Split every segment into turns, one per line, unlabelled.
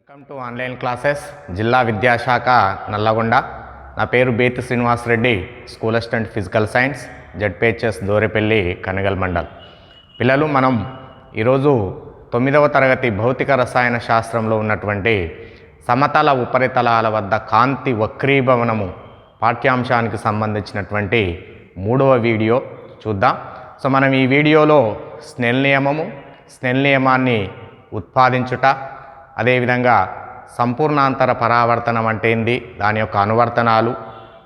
Welcome to online classes జిల్లా విద్యాశాఖ నల్లగొండ. నా పేరు Bethi Srinivas Reddy, school assistant physical science, ZPHS Dorepalli, Kanagal mandal. పిల్లలు, మనం ఈరోజు 9వ తరగతి భౌతిక రసాయన శాస్త్రంలో ఉన్నటువంటి సమతల ఉపరితలాల వద్ద కాంతి వక్రీభవనము పాఠ్యాంశానికి సంబంధించినటువంటి 3వ వీడియో చూద్దాం. సో మనం ఈ వీడియోలో స్నెల్ నియమాన్ని ఉత్పాదించుట, అదేవిధంగా సంపూర్ణాంతర పరావర్తనం అంటే ఏంది, దాని యొక్క అనువర్తనాలు,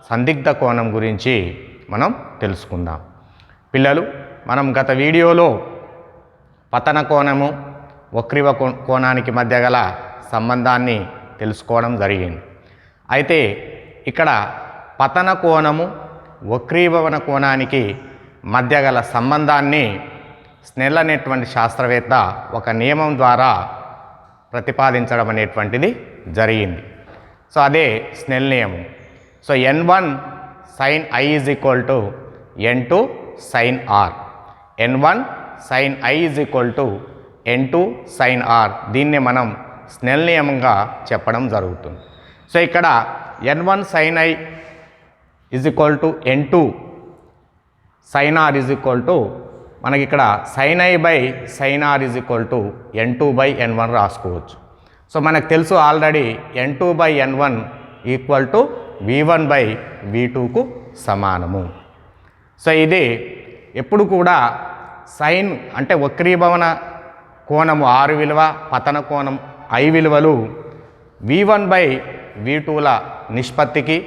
సందిగ్ధ కోణం గురించి మనం తెలుసుకుందాం. పిల్లలు, మనం గత వీడియోలో పతన కోణము వక్రీవ కోణానికి మధ్య గల సంబంధాన్ని తెలుసుకోవడం జరిగింది. అయితే ఇక్కడ పతన కోణము వక్రీభవన కోణానికి మధ్య గల సంబంధాన్ని స్నెల్ అనేటువంటి శాస్త్రవేత్త ఒక నియమం ద్వారా ప్రతిపాదించడం అనేటువంటిది జరిగింది. సో అదే స్నెల్ నియమం. So N1 sin I is equal to N2 sin R. N1 sin I is equal to N2 sin R. దీన్నే మనం స్నెల్ నియమంగా చెప్పడం జరుగుతుంది. సో ఇక్కడ N1 sin I is equal to N2 sin R is equal to మనకి ఇక్కడ sin I by sin R is equal to N2 by N1 రాసుకోవచ్చు. So మనకు తెలుసు already N2 by N1 equal to V1 by V2కు సమానము. So ఇది ఎప్పుడు కూడా సైన్ అంటే వక్రీభవన కోణము R విలువ, పతన కోణం I విలువలు V1 బై V2ల నిష్పత్తికి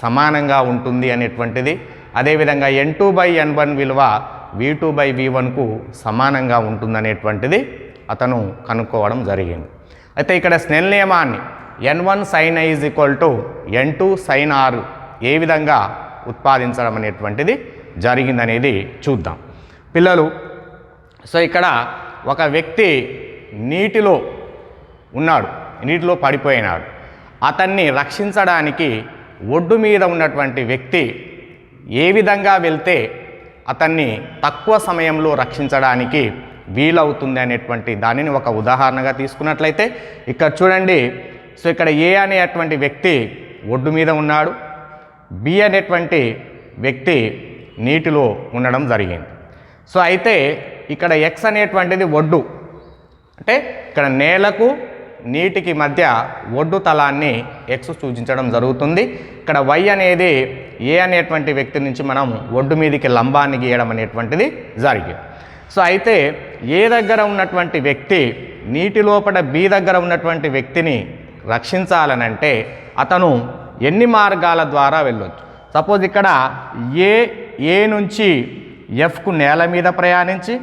సమానంగా ఉంటుంది అనేటువంటిది. అదేవిధంగా N2 బై N1 విలువ V2 బై V1కు సమానంగా ఉంటుందనేటువంటిది అతను కనుక్కోవడం జరిగింది. అయితే ఇక్కడ స్నెల్ నియమాన్ని N1 sin I is equal to N2 sin R ఏ విధంగా ఉత్పాదించడం అనేటువంటిది జరిగిందనేది చూద్దాం. పిల్లలు, సో ఇక్కడ ఒక వ్యక్తి నీటిలో ఉన్నాడు, నీటిలో పడిపోయినాడు. అతన్ని రక్షించడానికి ఒడ్డు మీద ఉన్నటువంటి వ్యక్తి ఏ విధంగా వెళ్తే అతన్ని తక్కువ సమయంలో రక్షించడానికి వీలవుతుంది అనేటువంటి దానిని ఒక ఉదాహరణగా తీసుకున్నట్లయితే ఇక్కడ చూడండి. సో ఇక్కడ ఏ అనేటువంటి వ్యక్తి ఒడ్డు మీద ఉన్నాడు, బి అనేటువంటి వ్యక్తి నీటిలో ఉండడం జరిగింది. సో అయితే ఇక్కడ ఎక్స్ అనేటువంటిది ఒడ్డు, అంటే ఇక్కడ నేలకు నీటికి మధ్య ఒడ్డు తలాన్ని ఎక్స్ సూచించడం జరుగుతుంది. ఇక్కడ వై అనేది ఏ అనేటువంటి వ్యక్తి నుంచి మనం ఒడ్డు మీదకి లంబాన్ని గీయడం అనేటువంటిది జరిగింది. సో అయితే ఏ దగ్గర ఉన్నటువంటి వ్యక్తి నీటి లోపల బి దగ్గర ఉన్నటువంటి వ్యక్తిని రక్షించాలనంటే అతను ఎన్ని మార్గాల ద్వారా వెళ్ళొచ్చు. సపోజ్ ఇక్కడ ఏ నుంచి ఎఫ్కు నేల మీద ప్రయాణించి,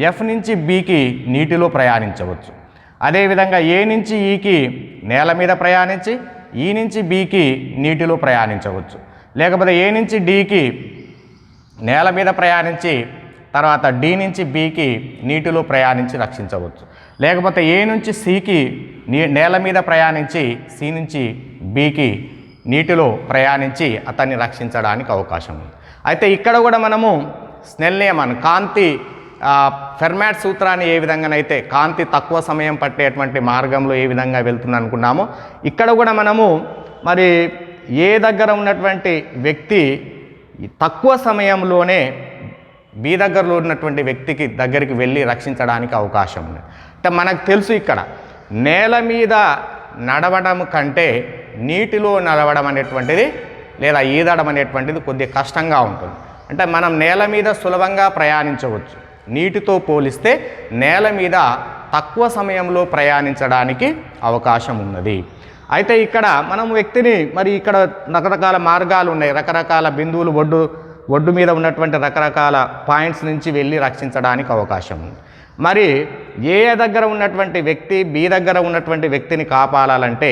ఎఫ్ నుంచి బికి నీటిలో ప్రయాణించవచ్చు. అదేవిధంగా ఏ నుంచి ఈకి నేల మీద ప్రయాణించి, ఈ నుంచి బికి నీటిలో ప్రయాణించవచ్చు. లేకపోతే ఏ నుంచి డికి నేల మీద ప్రయాణించి తర్వాత డి నుంచి బికి నీటిలో ప్రయాణించి రక్షించవచ్చు. లేకపోతే ఏ నుంచి సికి నేల మీద ప్రయాణించి, సి నుంచి బికి నీటిలో ప్రయాణించి అతన్ని రక్షించడానికి అవకాశం ఉంది. అయితే ఇక్కడ కూడా మనము స్నెల్ నియమాన్ని, కాంతి ఫెర్మాట్ సూత్రాన్ని ఏ విధంగానైతే కాంతి తక్కువ సమయం పట్టేటువంటి మార్గంలో ఏ విధంగా వెళ్తుంది అనుకున్నామో, ఇక్కడ కూడా మనము మరి ఏ దగ్గర ఉన్నటువంటి వ్యక్తి తక్కువ సమయంలోనే బి దగ్గరలో ఉన్నటువంటి వ్యక్తికి దగ్గరికి వెళ్ళి రక్షించడానికి అవకాశం ఉంది. అంటే మనకు తెలుసు ఇక్కడ నేల మీద నడవడం కంటే నీటిలో నడవడం అనేటువంటిది లేదా ఈదడం అనేటువంటిది కొద్దిగా కష్టంగా ఉంటుంది. అంటే మనం నేల మీద సులభంగా ప్రయాణించవచ్చు, నీటితో పోలిస్తే నేల మీద తక్కువ సమయంలో ప్రయాణించడానికి అవకాశం ఉన్నది. అయితే ఇక్కడ మనం వ్యక్తిని మరి ఇక్కడ రకరకాల మార్గాలు ఉన్నాయి, రకరకాల బిందువులు ఒడ్డు మీద ఉన్నటువంటి రకరకాల పాయింట్స్ నుంచి వెళ్ళి రక్షించడానికి అవకాశం ఉంది. మరి ఏ దగ్గర ఉన్నటువంటి వ్యక్తి బి దగ్గర ఉన్నటువంటి వ్యక్తిని కాపాడాలంటే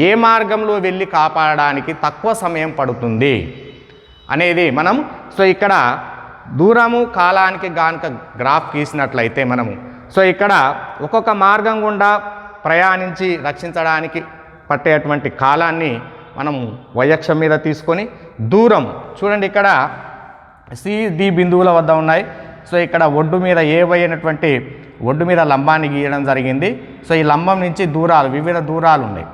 ఏ మార్గంలో వెళ్ళి కాపాడడానికి తక్కువ సమయం పడుతుంది అనేది మనం సో ఇక్కడ దూరము కాలానికి గానుక గ్రాఫ్ గీసినట్లయితే మనము సో ఇక్కడ ఒక్కొక్క మార్గం గుండా ప్రయాణించి రక్షించడానికి పట్టేటువంటి కాలాన్ని మనము y-అక్షం మీద తీసుకొని దూరం చూడండి, ఇక్కడ సి డి బిందువుల వద్ద ఉన్నాయి. సో ఇక్కడ ఒడ్డు మీద ఏ వై అనేటువంటి ఒడ్డు మీద లంబాన్ని గీయడం జరిగింది. సో ఈ లంబం నుంచి దూరాలు వివిధ దూరాలు ఉన్నాయి.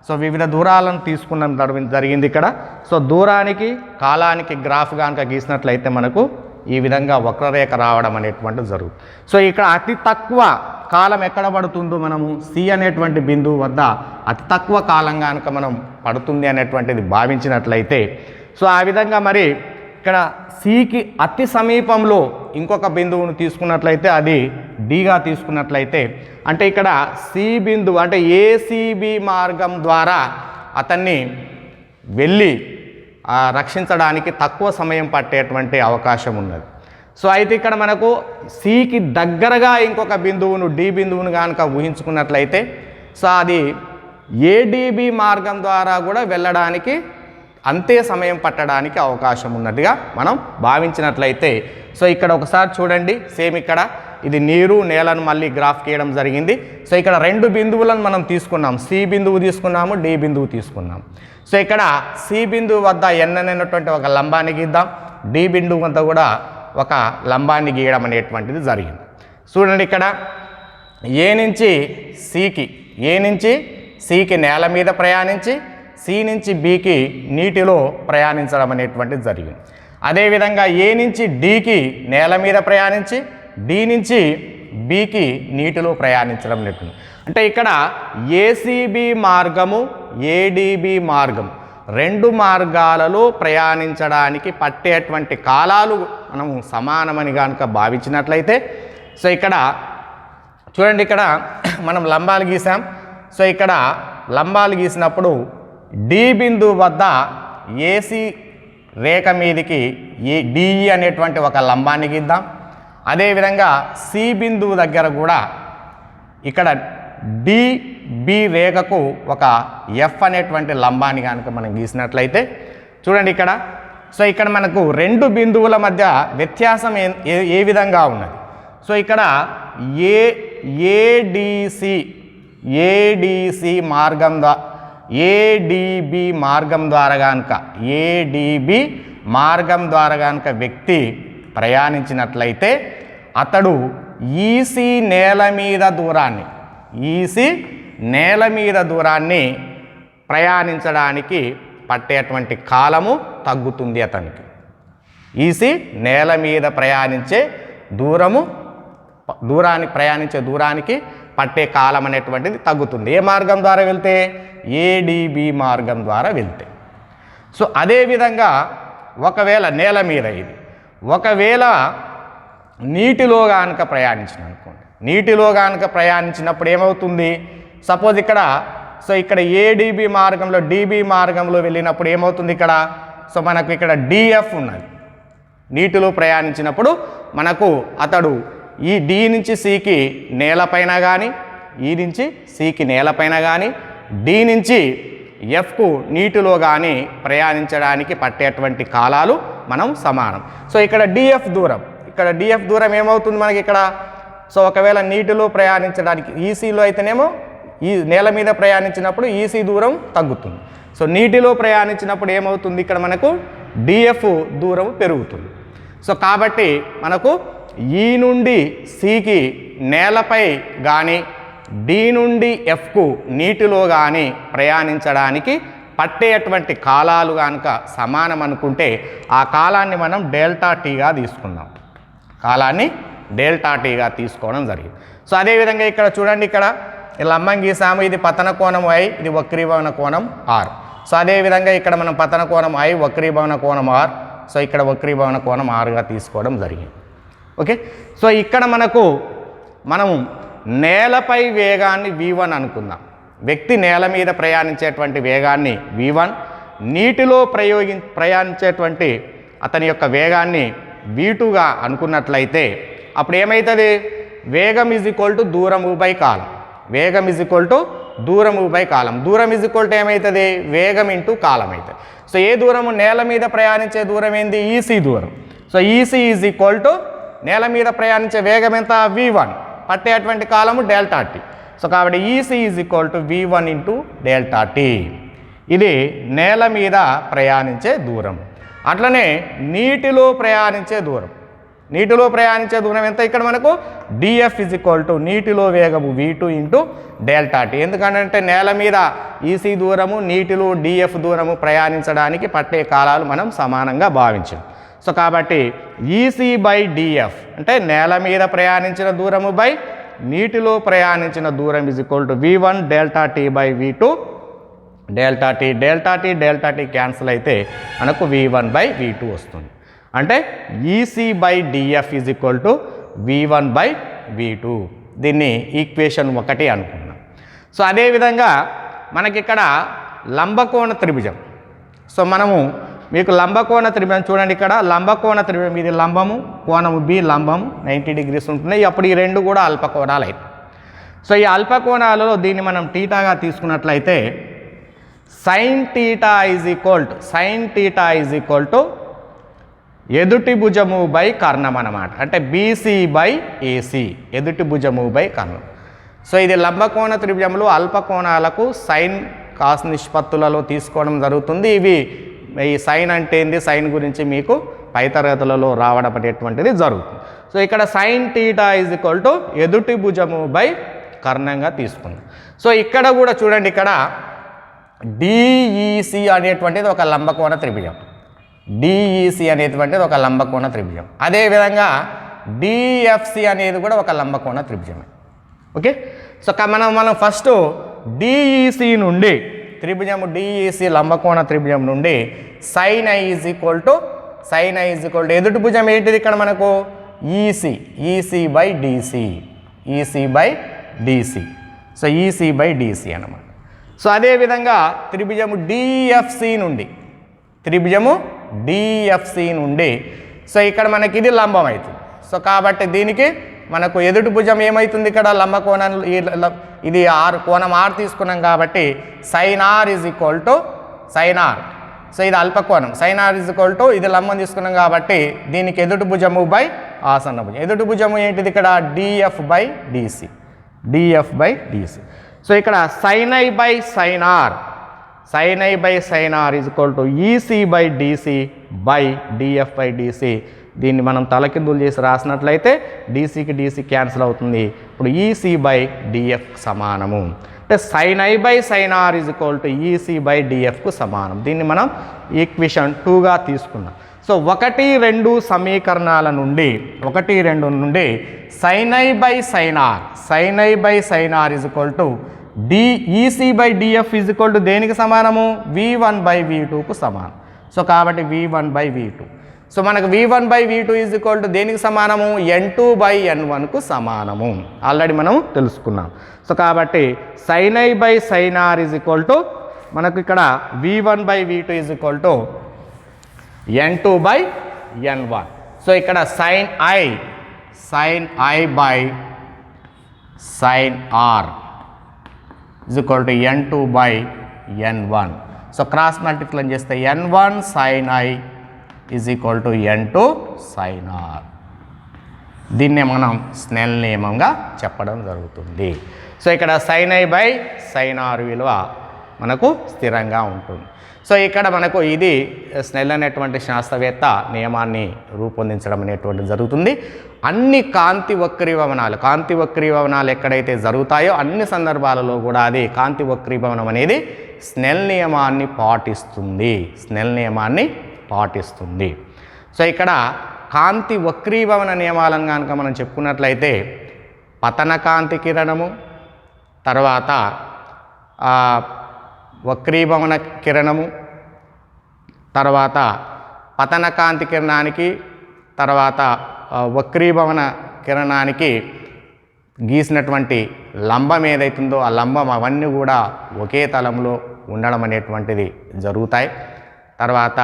సో వివిధ దూరాలను తీసుకున్న జరిగింది ఇక్కడ. సో దూరానికి కాలానికి గ్రాఫ్ కనుక గీసినట్లయితే మనకు ఈ విధంగా వక్రరేఖ రావడం అనేటువంటిది జరుగుతుంది. సో ఇక్కడ అతి తక్కువ కాలం ఎక్కడ పడుతుందో మనము సి అనేటువంటి బిందువు వద్ద అతి తక్కువ కాలం కనుక మనం పడుతుంది అనేటువంటిది భావించినట్లయితే, సో ఆ విధంగా మరి ఇక్కడ సికి అతి సమీపంలో ఇంకొక బిందువును తీసుకున్నట్లయితే అది డిగా తీసుకున్నట్లయితే, అంటే ఇక్కడ సి బిందువు అంటే ఏసీబీ మార్గం ద్వారా అతన్ని వెళ్ళి రక్షించడానికి తక్కువ సమయం పట్టేటువంటి అవకాశం ఉన్నది. సో అయితే ఇక్కడ మనకు సికి దగ్గరగా ఇంకొక బిందువును డి బిందువును కనుక ఊహించుకున్నట్లయితే, సో అది ఏడిబి మార్గం ద్వారా కూడా వెళ్ళడానికి అంతే సమయం పట్టడానికి అవకాశం ఉన్నట్టుగా మనం భావించినట్లయితే, సో ఇక్కడ ఒకసారి చూడండి, సేమ్ ఇక్కడ ఇది నీరు నేలను మళ్ళీ గ్రాఫ్ గీయడం జరిగింది. సో ఇక్కడ రెండు బిందువులను మనం తీసుకున్నాం, సి బిందువు తీసుకున్నాము, డి బిందువు తీసుకున్నాం. సో ఇక్కడ సి బిందువు వద్ద ఎన్ అనేటువంటి ఒక లంబాన్ని గీద్దాం, డి బిందువు వద్ద కూడా ఒక లంబాన్ని గీయడం అనేటువంటిది జరిగింది. చూడండి ఇక్కడ ఏ నుంచి సికి నేల మీద ప్రయాణించి సి నుంచి బికి నీటిలో ప్రయాణించడం అనేటువంటిది జరిగింది. అదేవిధంగా ఏ నుంచి డికి నేల మీద ప్రయాణించి డి నుంచి బికి నీటిలో ప్రయాణించడం అనేటువంటి, అంటే ఇక్కడ ఏసీబీ మార్గము ఏడిబి మార్గం రెండు మార్గాలలో ప్రయాణించడానికి పట్టేటువంటి కాలాలు మనము సమానమని కనుక భావించినట్లయితే, సో ఇక్కడ చూడండి ఇక్కడ మనం లంబాలు గీసాం. సో ఇక్కడ లంబాలు గీసినప్పుడు డి బిందువు వద్ద ఏసీ రేఖ మీదికి డిఈ అనేటువంటి ఒక లంబాన్ని గీద్దాం. అదేవిధంగా సి బిందువు దగ్గర కూడా ఇక్కడ డిబి రేఖకు ఒక ఎఫ్ అనేటువంటి లంబాన్ని కనుక మనం గీసినట్లయితే చూడండి ఇక్కడ, సో ఇక్కడ మనకు రెండు బిందువుల మధ్య వ్యత్యాసం ఏ విధంగా ఉన్నది. సో ఇక్కడ ఏడిసి మార్గం ద్వారా ఏడిబి మార్గం ద్వారా కనుక వ్యక్తి ప్రయాణించినట్లయితే అతడు ఈసీ నేల మీద దూరాన్ని ప్రయాణించడానికి పట్టేటువంటి కాలము తగ్గుతుంది. అతనికి ఈసీ నేల మీద ప్రయాణించే దూరానికి పట్టే కాలం అనేటువంటిది తగ్గుతుంది. ఏ మార్గం ద్వారా వెళ్తే? ఏడిబి మార్గం ద్వారా వెళ్తే. సో అదేవిధంగా ఒకవేళ నేల మీద ఇది ఒకవేళ నీటిలో కనుక ప్రయాణించిన అనుకోండి, నీటిలో కనుక ప్రయాణించినప్పుడు ఏమవుతుంది? సపోజ్ ఇక్కడ సో ఇక్కడ ఏడిబి మార్గంలో డిబి మార్గంలో వెళ్ళినప్పుడు ఏమవుతుంది? ఇక్కడ సో మనకు ఇక్కడ డిఎఫ్ ఉన్నది. నీటిలో ప్రయాణించినప్పుడు మనకు అతడు ఈ డి నుంచి సికి నేలపైన కానీ ఈ నుంచి సికి నేలపైన కానీ డి నుంచి ఎఫ్కు నీటిలో కానీ ప్రయాణించడానికి పట్టేటువంటి కాలాలు మనం సమానం. సో ఇక్కడ డిఎఫ్ దూరం ఏమవుతుంది మనకి ఇక్కడ? సో ఒకవేళ నీటిలో ప్రయాణించడానికి ఈసీలో అయితేనేమో ఈ నేల మీద ప్రయాణించినప్పుడు ఈసీ దూరం తగ్గుతుంది. సో నీటిలో ప్రయాణించినప్పుడు ఏమవుతుంది? ఇక్కడ మనకు డిఎఫ్ దూరం పెరుగుతుంది. సో కాబట్టి మనకు ఈ నుండి సికి నేలపై కానీ డి నుండి ఎఫ్కు నీటిలో కానీ ప్రయాణించడానికి పట్టేటువంటి కాలాలు కనుక సమానం అనుకుంటే ఆ కాలాన్ని మనం డెల్టా టీగా తీసుకుందాం. తీసుకోవడం జరిగింది. సో అదేవిధంగా ఇక్కడ చూడండి, ఇక్కడ లంబం గీసాము, ఇది పతన కోణం ఐ, ఇది వక్రీభవన కోణం ఆర్. సో అదేవిధంగా ఇక్కడ మనం పతన కోణం ఐ, వక్రీభవన కోణం ఆర్, సో ఇక్కడ వక్రీభవన కోణం ఆర్గా తీసుకోవడం జరిగింది. ఓకే, సో ఇక్కడ మనము నేలపై వేగాన్ని v1 అనుకుందాం. వ్యక్తి నేల మీద ప్రయాణించేటువంటి వేగాన్ని v1, నీటిలో ప్రయాణించేటువంటి అతని యొక్క వేగాన్ని v2గా అనుకున్నట్లయితే అప్పుడు ఏమవుతుంది? వేగం = దూరము బై కాలం. దూరం ఏమవుతుంది? వేగం ఇంటూ కాలం అవుతుంది. సో ఏ దూరము? నేల మీద ప్రయాణించే దూరం ఏంది? ఈసీ దూరం. సో ఈసీ = నేల మీద ప్రయాణించే వేగం ఎంత? v1, పట్టేటువంటి కాలము డెల్టా టీ. సో కాబట్టి ఈసీ = v1 × డెల్టా టీ. ఇది నేల మీద ప్రయాణించే దూరం. అట్లనే నీటిలో ప్రయాణించే దూరం. నీటిలో ప్రయాణించే దూరం ఎంత ఇక్కడ మనకు df నీటిలో వేగము v2 ఇంటూ డెల్టా టీ. ఎందుకంటే నేల మీద ఈసీ దూరము నీటిలో df దూరము ప్రయాణించడానికి పట్టే కాలాలు మనం సమానంగా భావించాం. సో కాబట్టి ఈసీ బై df అంటే నేల మీద ప్రయాణించిన దూరము బై నీటిలో ప్రయాణించిన దూరం v1 delta T by v2 delta T cancel అయితే మనకు v1 బై v2 వస్తుంది. అంటే EC by df v1 by v2. దీన్ని ఈక్వేషన్ 1 అనుకున్నాం. సో అదేవిధంగా మనకిక్కడ లంబకోణ త్రిభుజం. సో మనము మీకు లంబకోణ త్రిభుజం చూడండి, ఇక్కడ లంబకోణ త్రిభుజం ఇది లంబము, కోణము బి లంబము 90 డిగ్రీస్ ఉంటున్నాయి. అప్పుడు ఈ రెండు కూడా అల్పకోణాలు అయితే, సో ఈ అల్పకోణాలలో దీన్ని మనం టీటాగా తీసుకున్నట్లయితే sine theta is equal to ఎదుటి భుజము బై కర్ణం అన్నమాట. అంటే బీసీ బై ఏసీ, ఎదుటి భుజము బై కర్ణం. సో ఇది లంబకోణ త్రిభుజంలో అల్పకోణాలకు సైన్ కాస్ నిష్పత్తులలో తీసుకోవడం జరుగుతుంది. ఇవి ఈ సైన్ అంటే ఏంది, సైన్ గురించి మీకు పై తరగతులలో రావడం అనేటువంటిది జరుగుతుంది. సో ఇక్కడ sine theta is equal to ఎదుటి భుజము బై కర్ణంగా తీసుకుందాం. సో ఇక్కడ కూడా చూడండి, ఇక్కడ డిఈసి అనేటువంటిది ఒక లంబకోణ త్రిభుజం, డిఈసి అనేటువంటిది ఒక లంబకోణ త్రిభుజం. అదేవిధంగా డిఎఫ్సి అనేది కూడా ఒక లంబకోణ త్రిభుజమే. ఓకే, సో మనం ఫస్ట్ డిఈసి నుండి త్రిభుజము డిఈసి లంబకోణ త్రిభుజం నుండి sine I is equal to ఎదుటి భుజం ఏంటిది ఇక్కడ మనకు EC by DC, so EC by DC అన్నమాట. సో అదేవిధంగా త్రిభుజము డిఎఫ్సి నుండి సో ఇక్కడ మనకి ఇది లంబం అవుతుంది. సో కాబట్టి దీనికి మనకు ఎదుటి భుజం ఏమవుతుంది, ఇక్కడ లంబకోణం ఇది కోణం ఆర్ తీసుకున్నాం కాబట్టి sine are is equal to so ఇది అల్పకోణం, sine are is equal to ఇది లంబం తీసుకున్నాం కాబట్టి దీనికి ఎదుటి భుజము బై ఆసన్న భుజం. ఎదుటి భుజము ఏంటిది ఇక్కడ డిఎఫ్ బై డిసి. సో ఇక్కడ sine I by sine are is equal to EC by DC by DF by DC. దీన్ని మనం తలకిందులు చేసి రాసినట్లయితే డీసీకి డీసీ క్యాన్సిల్ అవుతుంది. ఇప్పుడు ఈసీ బై డిఎఫ్కి సమానము. అంటే sine I by sine are is equal to EC by డిఎఫ్కు సమానం. దీన్ని మనం ఈక్వేషన్ 2గా తీసుకున్నాం. సో 1, 2 సమీకరణాల నుండి sine I by sine are is equal to EC by DF is equal to దేనికి సమానము, v1 బై v2కు సమానం. సో కాబట్టి v1 బై v2. సో మనకు v1 by v2 is equal to దేనికి సమానము, n2 బై n1కు సమానము. ఆల్రెడీ మనం తెలుసుకున్నాం. సో కాబట్టి sine I by sine are is equal to మనకు ఇక్కడ v1 by v2 is equal to n2 by n1. So ఇక్కడ sine I by sine are is equal to n2 by n1. So cross multiply చేస్తే n1 sine I is equal to n2 sine r. దీన్నే మనం Snell నియమంగా చెప్పడం జరుగుతుంది. So ఇక్కడ sine I by sine r విలువ మనకు స్థిరంగా ఉంటుంది. సో ఇక్కడ మనకు ఇది స్నెల్ అనేటువంటి శాస్త్రవేత్త నియమాన్ని రూపొందించడం అనేటువంటిది జరుగుతుంది. అన్ని కాంతి వక్రీభవనాలు ఎక్కడైతే జరుగుతాయో అన్ని సందర్భాలలో కూడా అది కాంతి వక్రీభవనం అనేది స్నెల్ నియమాన్ని పాటిస్తుంది. సో ఇక్కడ కాంతి వక్రీభవన నియమాలను కనుక మనం చెప్పుకున్నట్లయితే పతన కాంతి కిరణము, తర్వాత వక్రీభవన కిరణము, తర్వాత పతన కాంతి కిరణానికి, తర్వాత వక్రీభవన కిరణానికి గీసినటువంటి లంబం ఏదైతుందో ఆ లంబం అవన్నీ కూడా ఒకే తలంలో ఉండడం అనేటువంటిది జరుగుతాయి. తర్వాత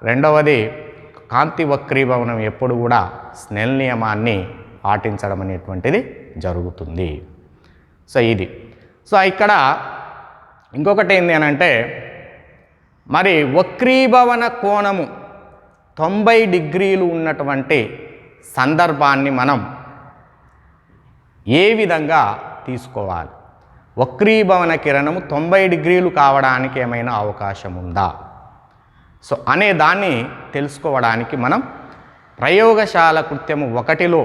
రెండవది కాంతి వక్రీభవనం ఎప్పుడు కూడా స్నెల్ నియమాన్ని పాటించడం అనేటువంటిది జరుగుతుంది. సో ఇది. సో ఇక్కడ ఇంకొకటి ఏంటి అని అంటే, మరి వక్రీభవన కోణము 90 డిగ్రీలు ఉన్నటువంటి సందర్భాన్ని మనం ఏ విధంగా తీసుకోవాలి, వక్రీభవన కిరణము 90 డిగ్రీలు కావడానికి ఏమైనా అవకాశం ఉందా, సో అనే దాన్ని తెలుసుకోవడానికి మనం ప్రయోగశాల కృత్యము 1లో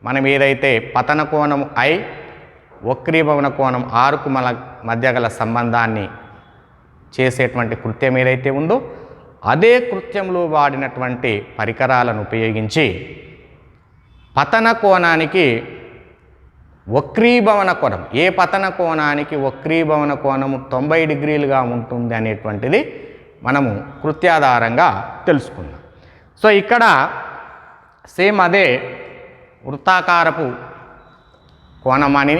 మనం ఏదైతే పతన కోణం I వక్రీభవన కోణం Rకు మధ్య గల సంబంధాన్ని చేసేటువంటి కృత్యం ఏదైతే ఉందో అదే కృత్యంలో వాడినటువంటి పరికరాలను ఉపయోగించి పతన కోణానికి వక్రీభవన కోణం, ఏ పతన కోణానికి వక్రీభవన కోణము 90 డిగ్రీలుగా ఉంటుంది అనేటువంటిది మనము కృత్యాధారంగా తెలుసుకుందాం. సో ఇక్కడ సేమ్ అదే వృత్తాకారపు కోణమని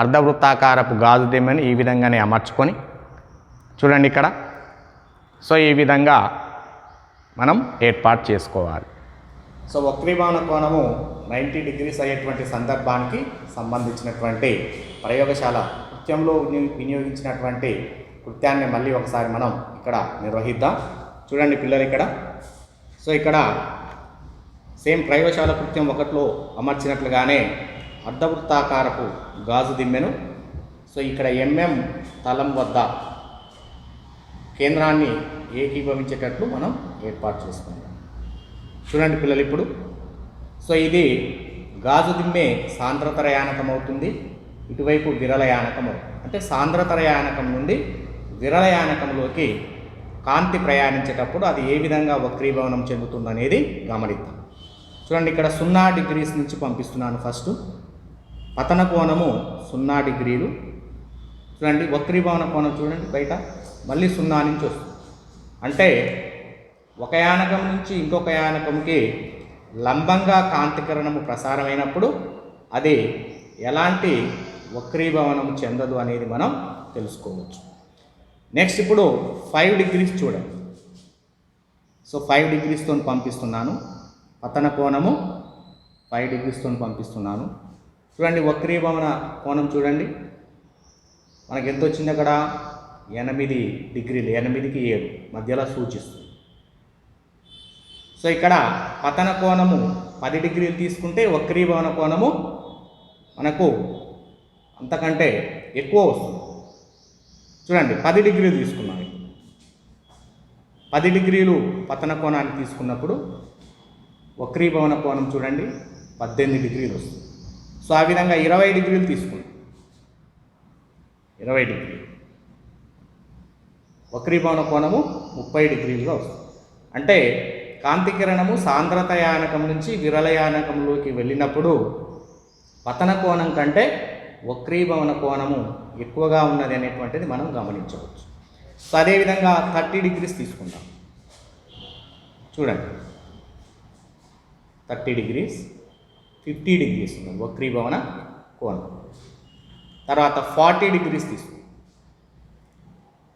అర్ధవృత్తాకారపు గాజు దిమ్మని ఈ విధంగానే అమర్చుకొని చూడండి ఇక్కడ. సో ఈ విధంగా మనం ఏర్పాటు చేసుకోవాలి. సో వక్రీభవన కోణము 90 డిగ్రీస్ అయ్యేటువంటి సందర్భానికి సంబంధించినటువంటి ప్రయోగశాల కృత్యంలో వినియోగించినటువంటి కృత్యాన్ని మళ్ళీ ఒకసారి మనం ఇక్కడ నిర్వహిద్దాం. చూడండి పిల్లలు ఇక్కడ. సో ఇక్కడ సేమ్ ప్రయోగశాల కృత్యం 1లో అమర్చినట్లుగానే అర్ధవృత్తాకారపు గాజు దిమ్మెను సో ఇక్కడ తలం వద్ద కేంద్రాన్ని ఏకీభవించేటట్లు మనం ఏర్పాటు చేసుకుందాం. చూడండి పిల్లలు ఇప్పుడు. సో ఇది గాజు దిమ్మె సాంద్రతర యానకం అవుతుంది, ఇటువైపు విరళ యానకం అవుతుంది. అంటే సాంద్రతర యానకం నుండి విరళ యానకంలోకి కాంతి ప్రయాణించేటప్పుడు అది ఏ విధంగా వక్రీభవనం చెందుతుందనేది గమనిద్దాం. చూడండి ఇక్కడ 0 డిగ్రీస్ నుంచి పంపిస్తున్నాను. ఫస్ట్ పతన కోణము 0 డిగ్రీలు. చూడండి వక్రీభవన కోణం చూడండి బయట మళ్ళీ 0 నుంచి వస్తుంది. అంటే ఒక యానకం నుంచి ఇంకొక యానకంకి లంబంగా కాంతికరణము ప్రసారమైనప్పుడు అది ఎలాంటి వక్రీభవనం చెందదు అనేది మనం తెలుసుకోవచ్చు. నెక్స్ట్ ఇప్పుడు 5 డిగ్రీస్ చూడండి. సో 5 డిగ్రీస్తో పంపిస్తున్నాను. పతన కోణము 5 డిగ్రీస్తో పంపిస్తున్నాను. చూడండి వక్రీభవన కోణం చూడండి మనకి ఎంత వచ్చింది అక్కడ 8 డిగ్రీలు, 8కి 7 మధ్యలో సూచిస్తుంది. సో ఇక్కడ పతన కోణము 10 డిగ్రీలు తీసుకుంటే వక్రీభవన కోణము మనకు అంతకంటే ఎక్కువ వస్తుంది. చూడండి 10 డిగ్రీలు తీసుకున్నాం. 10 డిగ్రీలు పతన కోణాన్ని తీసుకున్నప్పుడు వక్రీభవన కోణం చూడండి 18 డిగ్రీలు వస్తుంది. సో ఆ విధంగా 20 డిగ్రీలు తీసుకున్నాం. 20 డిగ్రీలు వక్రీభవన కోణము 30 డిగ్రీలుగా వస్తుంది. అంటే కాంతికిరణము సాంద్రత యానకం నుంచి విరళ యానకంలోకి వెళ్ళినప్పుడు పతన కోణం కంటే వక్రీభవన కోణము ఎక్కువగా ఉన్నది అనేటువంటిది మనం గమనించవచ్చు. సో అదేవిధంగా 30 డిగ్రీస్ తీసుకుందాం. చూడండి 30 డిగ్రీస్, 50 డిగ్రీస్ ఉన్నది వక్రీభవన కోణం. తర్వాత 40 డిగ్రీస్ తీసుకుందాం.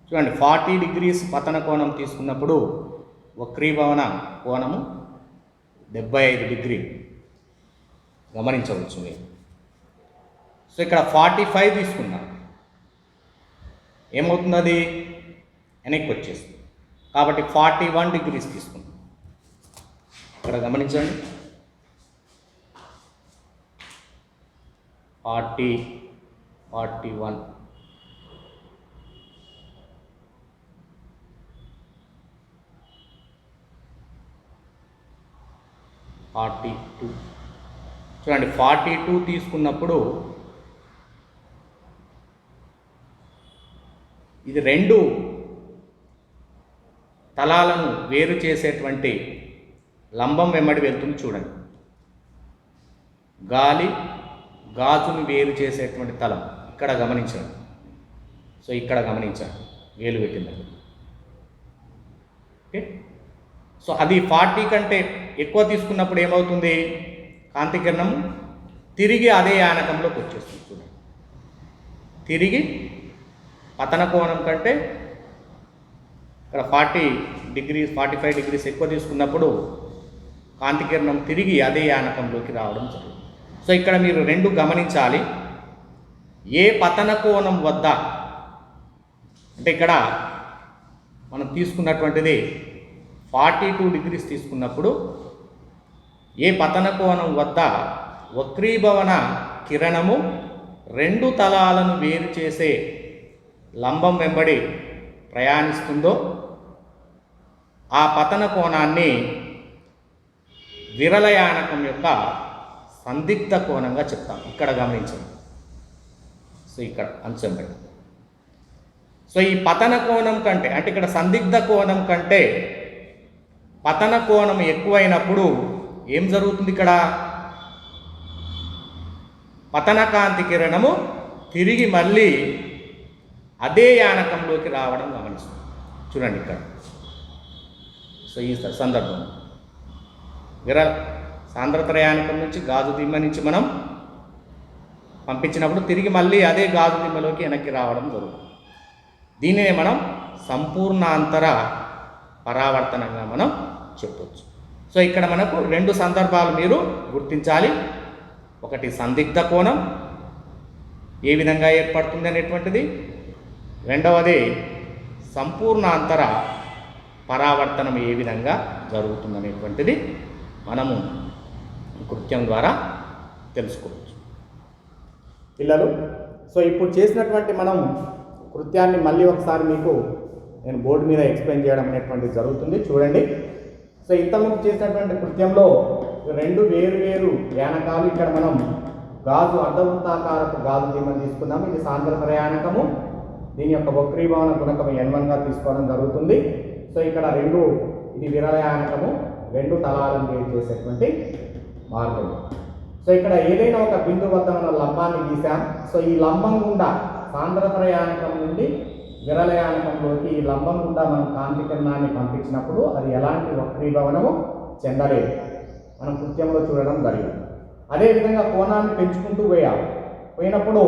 చూడండి 40 డిగ్రీస్ పతన కోణం తీసుకున్నప్పుడు వక్రీభవన కోణము 75 డిగ్రీలు గమనించవచ్చు మీరు. సో ఇక్కడ 45 తీసుకున్నాం. ఏమవుతుంది అది వెనక్కి వచ్చేస్తుంది. కాబట్టి 41 డిగ్రీస్ తీసుకున్నాం. ఇక్కడ గమనించండి 40, 41, 42. చూడండి 42 తీసుకున్నప్పుడు ఇది 2 తలాలను వేరు చేసేటువంటి లంబం వెంబడి వెళ్తుంది. చూడండి గాజుని వేరు చేసేటువంటి తలం ఇక్కడ గమనించండి. సో ఇక్కడ గమనించండి వేలు పెట్టిందండి. ఓకే. సో అది 40 కంటే ఎక్కువ తీసుకున్నప్పుడు ఏమవుతుంది కాంతికిరణం తిరిగి అదే యానకంలోకి వచ్చేస్తుంది. చూడండి తిరిగి పతన కోణం కంటే ఇక్కడ 40 డిగ్రీస్ 45 డిగ్రీస్ ఎక్కువ తీసుకున్నప్పుడు కాంతికిరణం తిరిగి అదే యానకంలోకి రావడం జరుగుతుంది. సో ఇక్కడ మీరు 2 గమనించాలి. ఏ పతన కోణం వద్ద అంటే ఇక్కడ మనం తీసుకున్నటువంటిది 42 డిగ్రీస్ తీసుకున్నప్పుడు ఏ పతన కోణం వద్ద వక్రీభవన కిరణము 2 తలాలను వేరు చేసే లంబం వెంబడి ప్రయాణిస్తుందో ఆ పతన కోణాన్ని విరలయానకం యొక్క సందిగ్ధ కోణంగా చెప్తాం. ఇక్కడ గమనించండి. సో ఇక్కడ అంశం పెట్టి సో ఈ పతన కోణం కంటే అంటే ఇక్కడ సందిగ్ధ కోణం కంటే పతన కోణం ఎక్కువైనప్పుడు ఏం జరుగుతుంది? ఇక్కడ పతన కాంతి కిరణము తిరిగి మళ్ళీ అదే యానకంలోకి రావడం గమనిస్తుంది. చూడండి ఇక్కడ. సో ఈ సందర్భం సాంద్రత యానకం నుంచి గాజు దిమ్మ నుంచి మనం పంపించినప్పుడు తిరిగి మళ్ళీ అదే గాజు దిమ్మలోకి వెనక్కి రావడం జరుగుతుంది. దీనినే మనం సంపూర్ణాంతర పరావర్తనంగా మనం చెప్పవచ్చు. సో ఇక్కడ మనకు రెండు సందర్భాలు మీరు గుర్తించాలి. ఒకటి సందిగ్ధ కోణం ఏ విధంగా ఏర్పడుతుంది అనేటువంటిది, రెండవది సంపూర్ణాంతర పరావర్తనం ఏ విధంగా జరుగుతుంది అనేటువంటిది మనము కృత్యం ద్వారా తెలుసుకోవచ్చు. పిల్లలు, సో ఇప్పుడు చేసినటువంటి మనం కృత్యాన్ని మళ్ళీ ఒకసారి మీకు నేను బోర్డు మీద ఎక్స్ప్లెయిన్ చేయడం అనేటువంటిది జరుగుతుంది. చూడండి. సో ఇంతకుముందు చేసినటువంటి కృత్యంలో రెండు వేరు యానకాలు, ఇక్కడ మనం గాజు అర్ధవృత్తాకారపు గాజు దిమ్మని తీసుకున్నాము. ఇది సాంద్రత యానకము. దీని యొక్క వక్రీభవన గుణకం N1గా తీసుకోవడం జరుగుతుంది. సో ఇక్కడ ఇది విరల యానకము, రెండు తలాలను వేరు చేసేటువంటి మార్గం. సో ఇక్కడ ఏదైనా ఒక బిందువు వద్ద మనం లంబాన్ని గీసాం. సో ఈ లంబం గుండా సాంద్రత యానకం నుండి విరల యానకంలోకి ఈ లంబం గుండా మనం కాంతి కిరణాన్ని పంపించినప్పుడు అది ఎలాంటి వక్రీభవనము చెందలేదు. మనం కృత్యంలో చూడడం జరిగింది. అదేవిధంగా కోణాన్ని పెంచుకుంటూ పోయినప్పుడు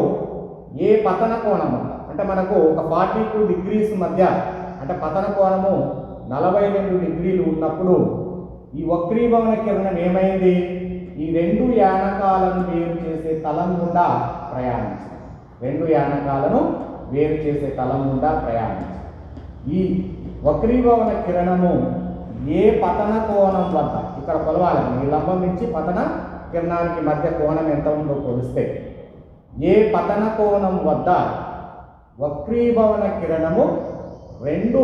ఏ పతన కోణం అంటే మనకు ఒక 42 డిగ్రీస్ మధ్య అంటే పతన కోణము 42 డిగ్రీలు ఉన్నప్పుడు ఈ వక్రీభవన కిరణం ఏమైంది? ఈ రెండు యానకాలను వేరు చేసే తలం గుండా ప్రయాణించింది. రెండు యానకాలను వేరు చేసే తలం గుండా ప్రయాణించింది. ఈ వక్రీభవన కిరణము ఏ పతన కోణం వద్ద ఇక్కడ కొలవాలి. ఈ లంబం నుంచి పతన కిరణానికి మధ్య కోణం ఎంత ఉందో కొలిస్తే ఏ పతన కోణం వద్ద వక్రీభవన కిరణము రెండు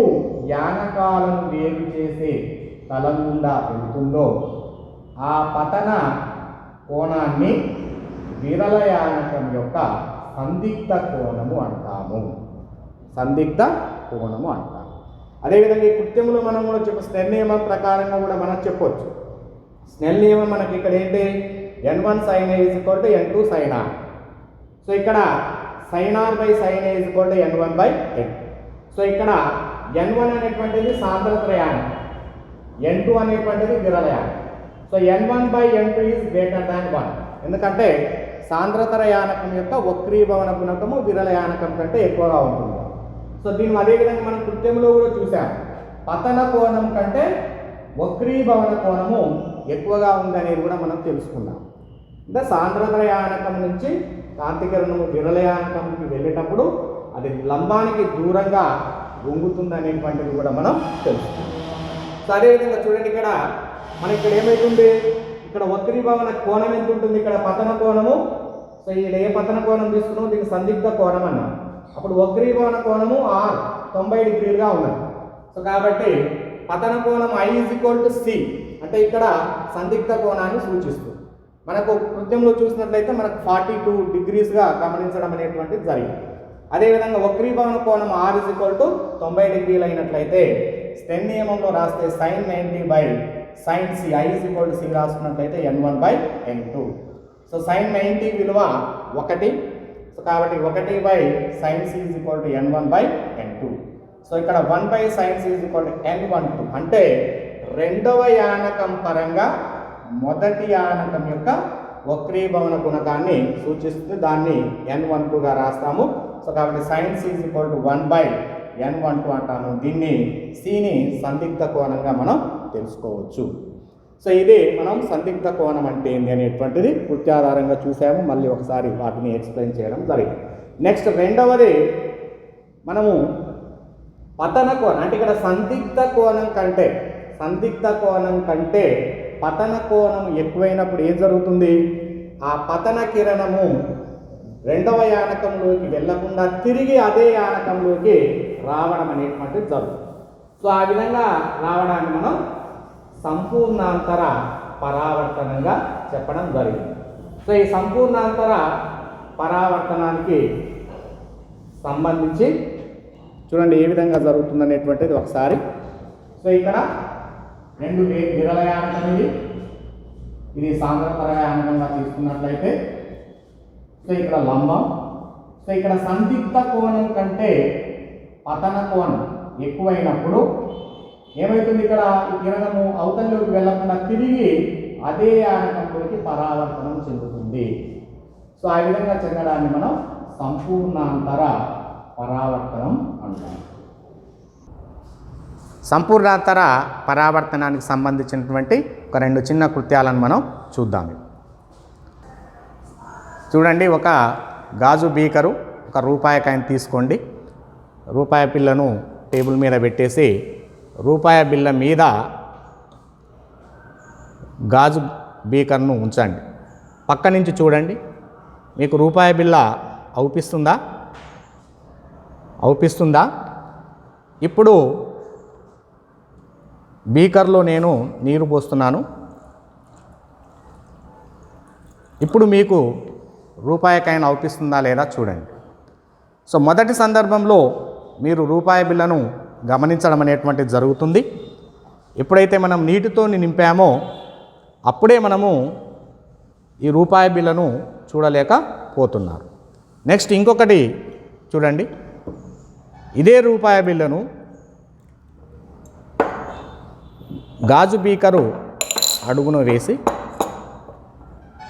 యానకాలను వేరు చేసే తలం గుండా వెళ్తుందో ఆ పతన కోణాన్ని విరల యానకం యొక్క సందిగ్ధ కోణము అంటాము. సందిగ్ధ కోణము అంటాము. అదేవిధంగా ఈ కృత్యంలో మనం కూడా స్నెల్ నియమం ప్రకారంగా కూడా మనం చెప్పవచ్చు. స్నెల్ నియమం మనకి ఇక్కడ ఏంటి? N1 sin A = N2 sin R. So ఇక్కడ sin R by sin A = N1 by N. So ఇక్కడ N1 అనేటువంటిది సాంద్రత యానకం, N2 అనేటువంటిది విరల యానకం. So N1 by N2 is greater than 1. ఎందుకంటే సాంద్రత యానకం యొక్క వక్రీభవన గుణకము విరల యానకం కంటే ఎక్కువగా ఉంటుంది. సో దీన్ని అదేవిధంగా మనం కృత్యంలో కూడా చూసాం. పతన కోణం కంటే వక్రీభవన కోణము ఎక్కువగా ఉందనేది కూడా మనం తెలుసుకున్నాం. అంటే సాంద్రత యానకం నుంచి కాంతికిరణము విరల యానకంకి వెళ్ళేటప్పుడు అది లంబానికి దూరంగా వంగుతుంది అనేటువంటిది కూడా మనం తెలుసుకున్నాం. సో అదేవిధంగా చూడండి, ఇక్కడ మనకి ఇక్కడ ఏమైతుంది? ఇక్కడ వక్రీభవన కోణం ఎంత ఉంటుంది? ఇక్కడ పతన కోణము. సో ఇది ఏ పతన కోణం తీసుకున్నాం? దీనికి సందిగ్ధ కోణం అన్నాం. అప్పుడు వక్రీభవన కోణము R 90 డిగ్రీలుగా ఉన్నది. సో కాబట్టి పతన కోణం I = C అంటే ఇక్కడ సందిగ్ధ కోణాన్ని సూచిస్తుంది. మనకు కృత్యంలో చూసినట్లయితే మనకు 42 డిగ్రీస్గా గమనించడం అనేటువంటిది జరిగింది. అదేవిధంగా వక్రీభవన కోణం R = 90 డిగ్రీలు అయినట్లయితే స్నెల్ నియమంలో రాస్తే sin 90 by sin C, I = C రాసుకున్నట్లయితే N1 by N2. So sin 90 విలువ 1. సో కాబట్టి 1 by sin C = N1 by N2. So ఇక్కడ 1 by sin C = N12 అంటే రెండవ యానకం పరంగా మొదటి యానకం యొక్క వక్రీభవన గుణకాన్ని సూచిస్తుంది. దాన్ని N12గా రాస్తాము. సో కాబట్టి sin C = 1 by N12 అంటాము. దీన్ని Cని సందిగ్ధ కోణంగా మనం తెలుసుకోవచ్చు. సో ఇదే మనం సందిగ్ధ కోణం అంటే ఏంటి అనేటువంటిది కృత్యాధారంగా చూసాము. మళ్ళీ ఒకసారి వాటిని ఎక్స్ప్లెయిన్ చేయడం జరిగింది. నెక్స్ట్ రెండవది మనము పతన కోణం అంటే ఇక్కడ సందిగ్ధ కోణం కంటే పతన కోణం ఎక్కువైనప్పుడు ఏం జరుగుతుంది? ఆ పతన కిరణము రెండవ యానకంలోకి వెళ్లకుండా తిరిగి అదే యానకంలోకి రావడం అనేటువంటిది జరుగుతుంది. సో ఆ విధంగా రావడాన్ని మనం సంపూర్ణాంతర
పరావర్తనంగా చెప్పడం జరిగింది. సో ఈ సంపూర్ణాంతర పరావర్తనానికి సంబంధించి చూడండి ఏ విధంగా జరుగుతుందనేటువంటిది ఒకసారి. సో ఇక్కడ రెండు విరళయానకం, ఇది సాంద్రపరయానకంగా తీసుకున్నట్లయితే సో ఇక్కడ లంబం, సో ఇక్కడ సందిగ్ధ కోణం కంటే పతన కోణం ఎక్కువైనప్పుడు ఏమవుతుంది, ఇక్కడ ఈ కిరణము అవతలిలోకి వెళ్ళకుండా తిరిగి అదే ఆనకంలోకి పరావర్తనం చెందుతుంది. సో ఆ విధంగా చెందడాన్ని మనం సంపూర్ణాంతర పరావర్తనం అంటాం. సంపూర్ణాంతర పరావర్తనానికి సంబంధించినటువంటి ఒక రెండు చిన్న కృత్యాలను మనం చూద్దాం. చూడండి, ఒక గాజు బీకరు, ఒక రూపాయి కాయిన్ తీసుకోండి. రూపాయి బిళ్ళను టేబుల్ మీద పెట్టేసి రూపాయి బిళ్ళ మీద గాజు బీకర్ను ఉంచండి. పక్క నుంచి చూడండి, మీకు రూపాయి బిళ్ళ అవుపిస్తుందా? ఇప్పుడు బీకర్లో నేను నీరు పోస్తున్నాను. ఇప్పుడు మీకు రూపాయి కాయిన్ అవుపిస్తుందా లేదా చూడండి. సో మొదటి సందర్భంలో మీరు రూపాయి బిళ్ళను గమనించడం అనేటువంటిది జరుగుతుంది. ఎప్పుడైతే మనం నీటితో నింపామో అప్పుడే మనము ఈ రూపాయి బిళ్ళను చూడలేకపోతున్నారు. నెక్స్ట్ ఇంకొకటి చూడండి, ఇదే రూపాయి బిళ్ళను గాజు బీకరు అడుగును వేసి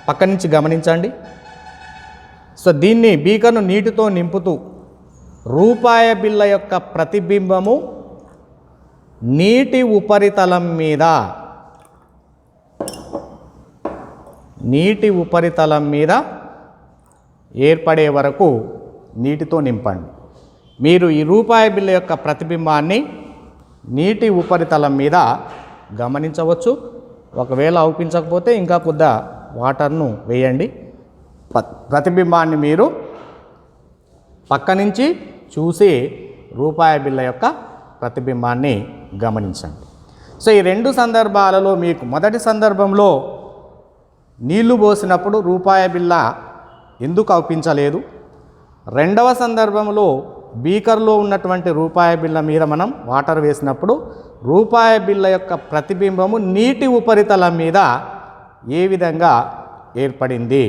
పక్క నుంచి గమనించండి. సో దీన్ని బీకర్ను నీటితో నింపుతూ రూపాయి బిళ్ళ యొక్క ప్రతిబింబము నీటి ఉపరితలం మీద ఏర్పడే వరకు నీటితో నింపండి. మీరు ఈ రూపాయి బిళ్ళ యొక్క ప్రతిబింబాన్ని నీటి ఉపరితలం మీద గమనించవచ్చు. ఒకవేళ అవుపించకపోతే ఇంకా కొద్దిగా వాటర్ను వేయండి. ప్రతిబింబాన్ని మీరు పక్క నుంచి చూసి రూపాయి బిళ్ళ యొక్క ప్రతిబింబాన్ని గమనించండి. సో ఈ రెండు సందర్భాలలో మీకు మొదటి సందర్భంలో నీళ్లు పోసినప్పుడు రూపాయి బిళ్ళ ఎందుకు అవుపించలేదు, రెండవ సందర్భంలో బీకర్లో ఉన్నటువంటి రూపాయి బిళ్ళ మీద మనం వాటర్ వేసినప్పుడు రూపాయి బిళ్ళ యొక్క ప్రతిబింబము నీటి ఉపరితలం మీద ఏ విధంగా ఏర్పడింది.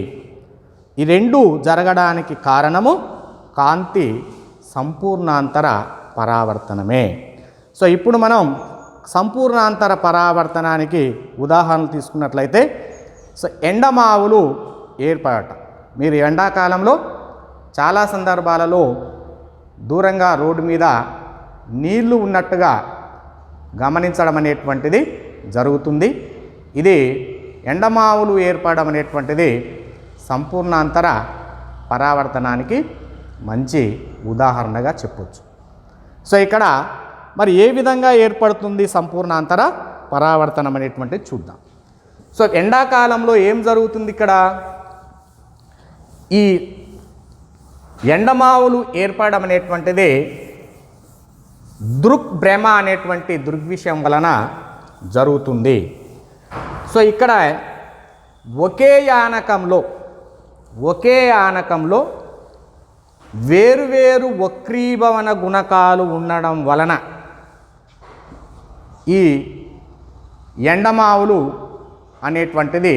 ఈ రెండు జరగడానికి కారణము కాంతి సంపూర్ణాంతర పరావర్తనమే. సో ఇప్పుడు మనం సంపూర్ణాంతర పరావర్తనానికి ఉదాహరణలు తీసుకున్నట్లయితే, సో ఎండమావులు ఏర్పడటం. మీరు ఎండాకాలంలో చాలా సందర్భాలలో దూరంగా రోడ్డు మీద నీళ్లు ఉన్నట్టుగా గమనించడం అనేటువంటిది జరుగుతుంది. ఇది ఎండమావులు ఏర్పడడం అనేటువంటిది సంపూర్ణాంతర పరావర్తనానికి మంచి ఉదాహరణగా చెప్పొచ్చు. సో ఇక్కడ మరి ఏ విధంగా ఏర్పడుతుంది సంపూర్ణాంతర పరావర్తనం అనేటువంటిది చూద్దాం. సో ఎండాకాలంలో ఏం జరుగుతుంది, ఇక్కడ ఈ ఎండమావులు ఏర్పడడం అనేటువంటిది దృగ్భ్రమ అనేటువంటి దృగ్విషయం వలన జరుగుతుంది. సో ఇక్కడ ఒకే ఆనకంలో వేరువేరు వక్రీభవన గుణకాలు ఉండడం వలన ఈ ఎండమావులు అనేటువంటిది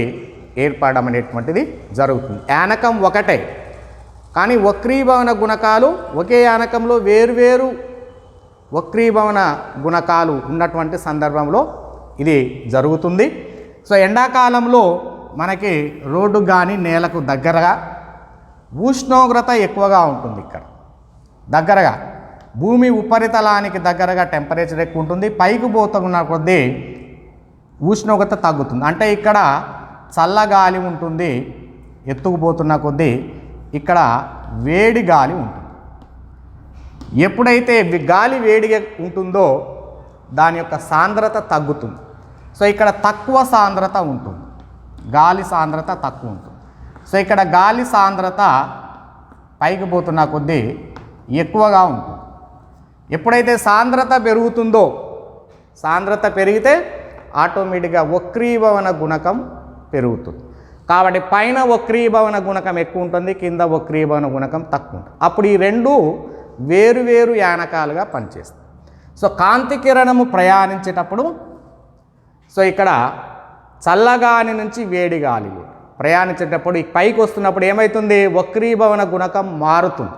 ఏర్పడడం అనేటువంటిది జరుగుతుంది. ఆనకం ఒకటే కానీ వక్రీభవన గుణకాలు ఒకే ఆనకంలో వేరువేరు వక్రీభవన గుణకాలు ఉన్నటువంటి సందర్భంలో ఇది జరుగుతుంది. సో ఎండాకాలంలో మనకి రోడ్డు కానీ నేలకు దగ్గరగా ఉష్ణోగ్రత ఎక్కువగా ఉంటుంది. ఇక్కడ దగ్గరగా భూమి ఉపరితలానికి దగ్గరగా టెంపరేచర్ ఎక్కువ ఉంటుంది. పైకి పోతున్న కొద్దీ ఉష్ణోగ్రత తగ్గుతుంది. అంటే ఇక్కడ చల్లగాలి ఉంటుంది, ఎత్తుకుపోతున్న కొద్దీ ఇక్కడ వేడి గాలి ఉంటుంది. ఎప్పుడైతే గాలి వేడిగా ఉంటుందో దాని యొక్క సాంద్రత తగ్గుతుంది. సో ఇక్కడ తక్కువ సాంద్రత ఉంటుంది, గాలి సాంద్రత తక్కువ ఉంటుంది. సో ఇక్కడ గాలి సాంద్రత పైకి పోతున్న కొద్దీ ఎక్కువగా ఉంటుంది. ఎప్పుడైతే సాంద్రత పెరుగుతుందో, సాంద్రత పెరిగితే ఆటోమేటిక్గా వక్రీభవన గుణకం పెరుగుతుంది. కాబట్టి పైన వక్రీభవన గుణకం ఎక్కువ ఉంటుంది, కింద వక్రీభవన గుణకం తక్కువ ఉంటుంది. అప్పుడు ఈ రెండు వేరు యానకాలుగా పనిచేస్తాయి. సో కాంతి కిరణము ప్రయాణించేటప్పుడు ఇక్కడ చల్లగాలి నుంచి వేడి గాలి ప్రయాణించేటప్పుడు ఈ పైకి వస్తున్నప్పుడు ఏమవుతుంది, వక్రీభవన గుణకం మారుతుంది.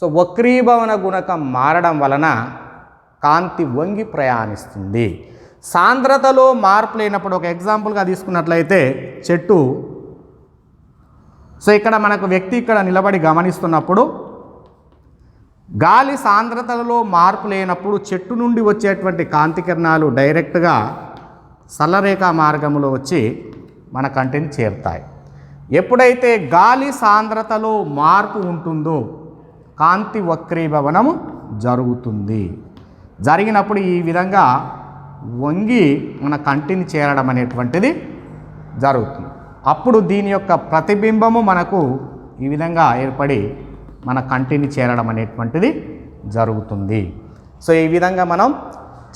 సో వక్రీభవన గుణకం మారడం వలన కాంతి వంగి ప్రయాణిస్తుంది. సాంద్రతలో మార్పు లేనప్పుడు ఒక ఎగ్జాంపుల్గా తీసుకున్నట్లయితే చెట్టు, సో ఇక్కడ మనకు వ్యక్తి ఇక్కడ నిలబడి గమనిస్తున్నప్పుడు గాలి సాంద్రతలో మార్పు లేనప్పుడు చెట్టు నుండి వచ్చేటువంటి కాంతి కిరణాలు డైరెక్ట్గా సరళరేఖా మార్గంలో వచ్చి మన కంటిని చేరుతాయి. ఎప్పుడైతే గాలి సాంద్రతలో మార్పు ఉంటుందో కాంతి వక్రీభవనము జరుగుతుంది. జరిగినప్పుడు ఈ విధంగా వంగి మన కంటిని చేరడం అనేటువంటిది జరుగుతుంది. అప్పుడు దీని యొక్క ప్రతిబింబము మనకు ఈ విధంగా ఏర్పడి మన కంటిని చేరడం అనేటువంటిది జరుగుతుంది. సో ఈ విధంగా మనం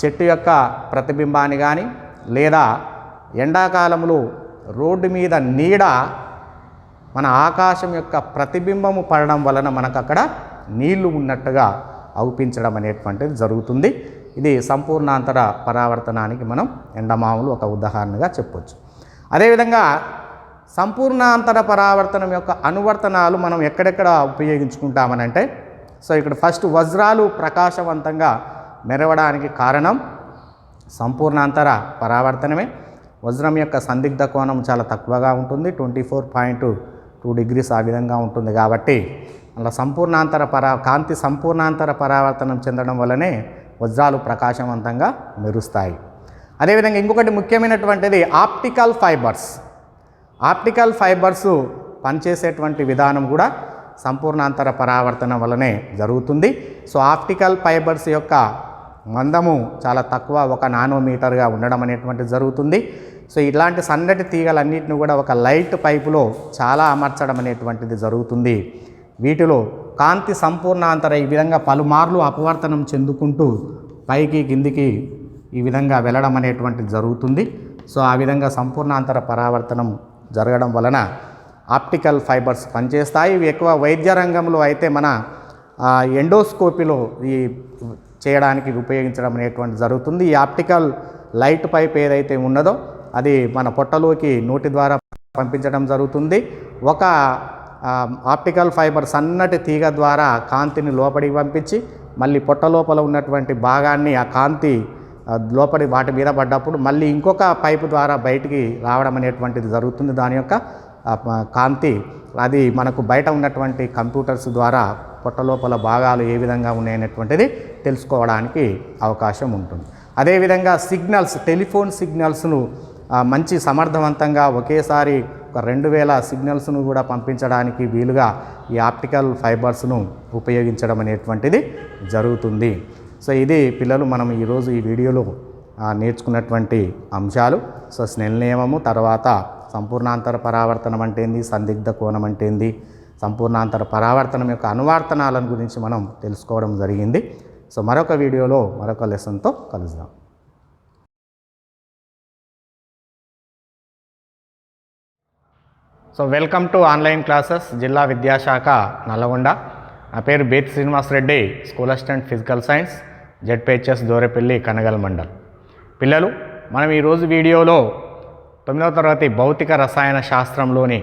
చెట్టు యొక్క ప్రతిబింబాన్ని కానీ లేదా ఎండాకాలంలో రోడ్డు మీద నీడ మన ఆకాశం యొక్క ప్రతిబింబము పడడం వలన మనకు అక్కడ నీళ్లు ఉన్నట్టుగా అవుపించడం అనేటువంటిది జరుగుతుంది. ఇది సంపూర్ణాంతర పరావర్తనానికి మనం ఎండమాములు ఒక ఉదాహరణగా చెప్పొచ్చు. అదేవిధంగా సంపూర్ణాంతర పరావర్తనం యొక్క అనువర్తనాలు మనం ఎక్కడెక్కడ ఉపయోగించుకుంటామనంటే, సో ఇక్కడ ఫస్ట్ వజ్రాలు ప్రకాశవంతంగా మెరవడానికి కారణం సంపూర్ణాంతర పరావర్తనమే. వజ్రం యొక్క సందిగ్ధ కోణం చాలా తక్కువగా ఉంటుంది, 24.2 డిగ్రీస్ ఆ విధంగా ఉంటుంది. కాబట్టి అలా కాంతి సంపూర్ణాంతర పరావర్తనం చెందడం వల్లనే వజ్రాలు ప్రకాశవంతంగా మెరుస్తాయి. అదేవిధంగా ఇంకొకటి ముఖ్యమైనటువంటిది ఆప్టికల్ ఫైబర్స్. ఆప్టికల్ ఫైబర్స్ పనిచేసేటువంటి విధానం కూడా సంపూర్ణాంతర పరావర్తనం వల్లనే జరుగుతుంది. సో ఆప్టికల్ ఫైబర్స్ యొక్క మందము చాలా తక్కువ, 1 నానోమీటర్గా ఉండడం అనేటువంటిది జరుగుతుంది. సో ఇలాంటి సన్నటి తీగలన్నింటినీ కూడా ఒక లైట్ పైపులో చాలా అమర్చడం అనేటువంటిది జరుగుతుంది. వీటిలో కాంతి సంపూర్ణాంతర ఈ విధంగా పలుమార్లు అపవర్తనం చెందుకుంటూ పైకి కిందికి ఈ విధంగా వెళ్ళడం అనేటువంటిది జరుగుతుంది. సో ఆ విధంగా సంపూర్ణాంతర పరావర్తనం జరగడం వలన ఆప్టికల్ ఫైబర్స్ పనిచేస్తాయి. ఇవి ఎక్కువ వైద్య రంగంలో అయితే మన ఎండోస్కోపీలో ఈ చేయడానికి ఉపయోగించడం అనేటువంటి జరుగుతుంది. ఈ ఆప్టికల్ లైట్ పైప్ ఏదైతే ఉన్నదో అది మన పొట్టలోకి నోటి ద్వారా పంపించడం జరుగుతుంది. ఒక ఆప్టికల్ ఫైబర్ సన్నటి తీగ ద్వారా కాంతిని లోపలికి పంపించి మళ్ళీ పొట్ట లోపల ఉన్నటువంటి భాగాన్ని ఆ కాంతి లోపలి వాటి మీద పడ్డప్పుడు మళ్ళీ ఇంకొక పైపు ద్వారా బయటికి రావడం అనేటువంటిది జరుగుతుంది. దాని యొక్క కాంతి అది మనకు బయట ఉన్నటువంటి కంప్యూటర్స్ ద్వారా పొట్ట లోపల భాగాలు ఏ విధంగా ఉన్నాయనేటువంటిది తెలుసుకోవడానికి అవకాశం ఉంటుంది. అదేవిధంగా సిగ్నల్స్, టెలిఫోన్ సిగ్నల్స్ను మంచి సమర్థవంతంగా ఒకేసారి ఒక 2000 సిగ్నల్స్ను కూడా పంపించడానికి వీలుగా ఈ ఆప్టికల్ ఫైబర్స్ను ఉపయోగించడం అనేటువంటిది జరుగుతుంది. సో ఇది పిల్లలు మనం ఈరోజు ఈ వీడియోలో నేర్చుకున్నటువంటి అంశాలు. సో స్నెల్ నియమము, తర్వాత సంపూర్ణాంతర పరావర్తనం అంటే ఏంది, సందిగ్ధ కోణం అంటే ఏంది, సంపూర్ణాంతర పరావర్తనం యొక్క అనువర్తనాలను గురించి మనం తెలుసుకోవడం జరిగింది. సో మరొక వీడియోలో మరొక లెసన్తో కలుద్దాం. So welcome to online classes జిల్లా విద్యాశాఖ నల్లగొండ. నా పేరు Bethi Srinivas Reddy, school assistant physical science, ZPHS Dorepalli, Kanagal mandal. పిల్లలు, మనం ఈరోజు వీడియోలో 9వ తరగతి భౌతిక రసాయన శాస్త్రంలోని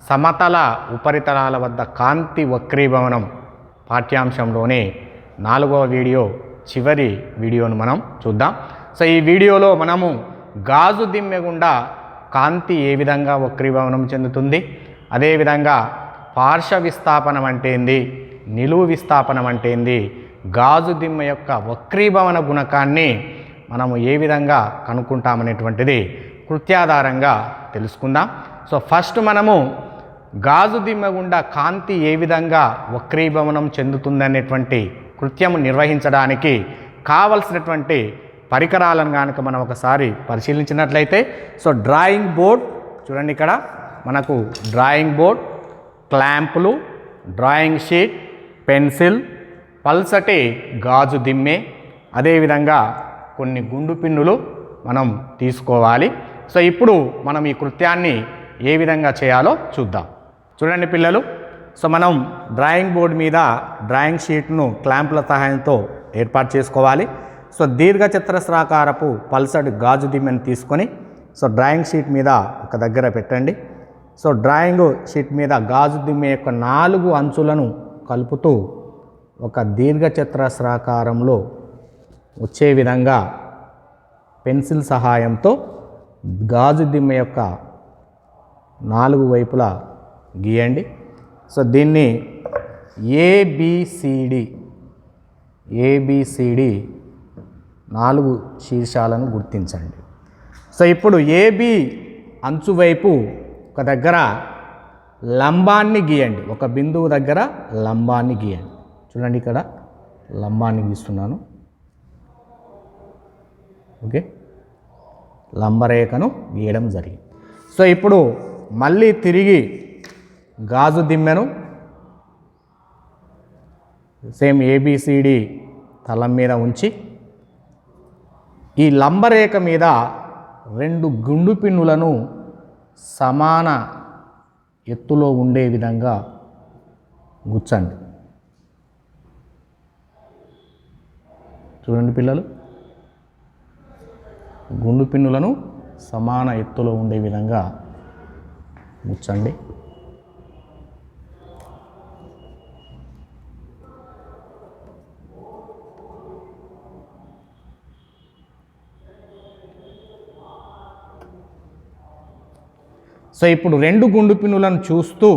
సమతల ఉపరితలాల వద్ద కాంతి వక్రీభవనం పాఠ్యాంశంలోని 4వ వీడియో చివరి వీడియోను మనం చూద్దాం. సో ఈ వీడియోలో మనము గాజు దిమ్మె గుండా కాంతి ఏ విధంగా వక్రీభవనం చెందుతుంది, అదేవిధంగా పార్శ్వ విస్థాపనం అంటే ఏంది, నిలువు విస్థాపనం అంటే ఏంది, గాజు దిమ్మె యొక్క వక్రీభవన గుణకాన్ని మనము ఏ విధంగా కనుక్కుంటామనేటువంటిది కృత్యాధారంగా తెలుసుకుందాం. సో ఫస్ట్ మనము గాజు దిమ్మె గుండా కాంతి ఏ విధంగా వక్రీభవనం చెందుతుందనేటువంటి కృత్యము నిర్వహించడానికి కావలసినటువంటి పరికరాలను కనుక మనం ఒకసారి పరిశీలించినట్లయితే, సో డ్రాయింగ్ బోర్డ్ చూడండి, ఇక్కడ మనకు డ్రాయింగ్ బోర్డ్, క్లాంపులు, డ్రాయింగ్ షీట్, పెన్సిల్, పల్సటి గాజు దిమ్మె, అదేవిధంగా కొన్ని గుండు పిన్నులు,
మనం తీసుకోవాలి. సో ఇప్పుడు మనం ఈ కృత్యాన్ని ఏ విధంగా చేయాలో చూద్దాం. చూడండి పిల్లలు, సో మనం డ్రాయింగ్ బోర్డు మీద డ్రాయింగ్ షీట్ను క్లాంప్ల సహాయంతో ఏర్పాటు చేసుకోవాలి. సో దీర్ఘచతురస్రాకారపు పల్సటి గాజు దిమ్మెను తీసుకొని సో డ్రాయింగ్ షీట్ మీద ఒక దగ్గర పెట్టండి. సో డ్రాయింగ్ షీట్ మీద గాజు దిమ్మె యొక్క 4 అంచులను కలుపుతూ ఒక దీర్ఘచతురస్రాకారంలో వచ్చే విధంగా పెన్సిల్ సహాయంతో గాజు దిమ్మె యొక్క 4 వైపులా గీయండి. సో దీన్ని ఏబిసిడి 4 శీర్షాలను గుర్తించండి. సో ఇప్పుడు ఏబి అంచు వైపు ఒక దగ్గర లంబాన్ని గీయండి. ఒక బిందువు దగ్గర లంబాన్ని గీయండి. చూడండి, ఇక్కడ లంబాన్ని గీస్తున్నాను. ఓకే, లంబరేఖను గీయడం జరిగింది. సో ఇప్పుడు మళ్ళీ తిరిగి గాజు దిమ్మెను సేమ్ ఏబిసిడి తలం మీద ఉంచి ఈ లంబరేఖ మీద 2 గుండు పిన్నులను సమాన ఎత్తులో ఉండే విధంగా గుచ్చండి. చూడండి పిల్లలు, గుండు పిన్నులను సమాన ఎత్తులో ఉండే విధంగా గుచ్చండి. సో ఇప్పుడు 2 గుండు పిన్నులను చూస్తూ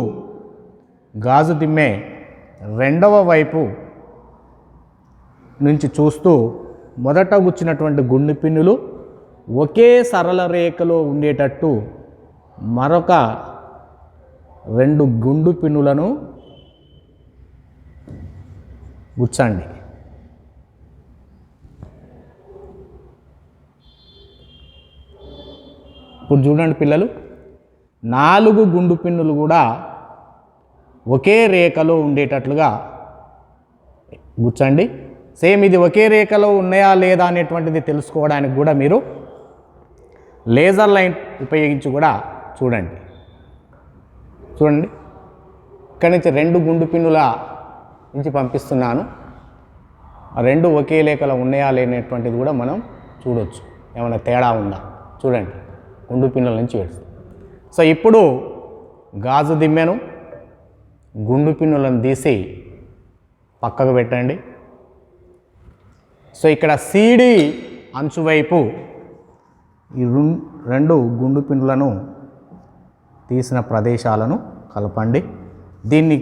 గాజు దిమ్మె రెండవ వైపు నుంచి చూస్తూ మొదట గుచ్చినటువంటి గుండు పిన్నులు ఒకే సరళ రేఖలో ఉండేటట్టు మరొక 2 గుండు పిన్నులను గుచ్చండి. ఇప్పుడు చూడండి పిల్లలు, 4 గుండు పిన్నులు కూడా ఒకే రేఖలో ఉండేటట్లుగా గుచ్చండి. సేమ్ ఇది ఒకే రేఖలో ఉన్నాయా లేదా అనేటువంటిది తెలుసుకోవడానికి కూడా మీరు లేజర్ లైన్ ఉపయోగించి కూడా చూడండి. ఇక్కడి నుంచి 2 గుండు పిన్నుల నుంచి పంపిస్తున్నాను. ఆ 2 ఒకే రేఖలో ఉన్నాయా లేనటువంటిది కూడా మనం చూడవచ్చు. ఏమైనా తేడా ఉందా చూడండి, గుండు పిన్నుల నుంచి వేస్తుంది. సో ఇప్పుడు గాజు దిమ్మెను గుండు పిన్నులను తీసి పక్కకు పెట్టండి. సో ఇక్కడ సిడి అంచు వైపు ఈ 2 గుండు పిన్నులను తీసిన ప్రదేశాలను కలపండి. దీన్ని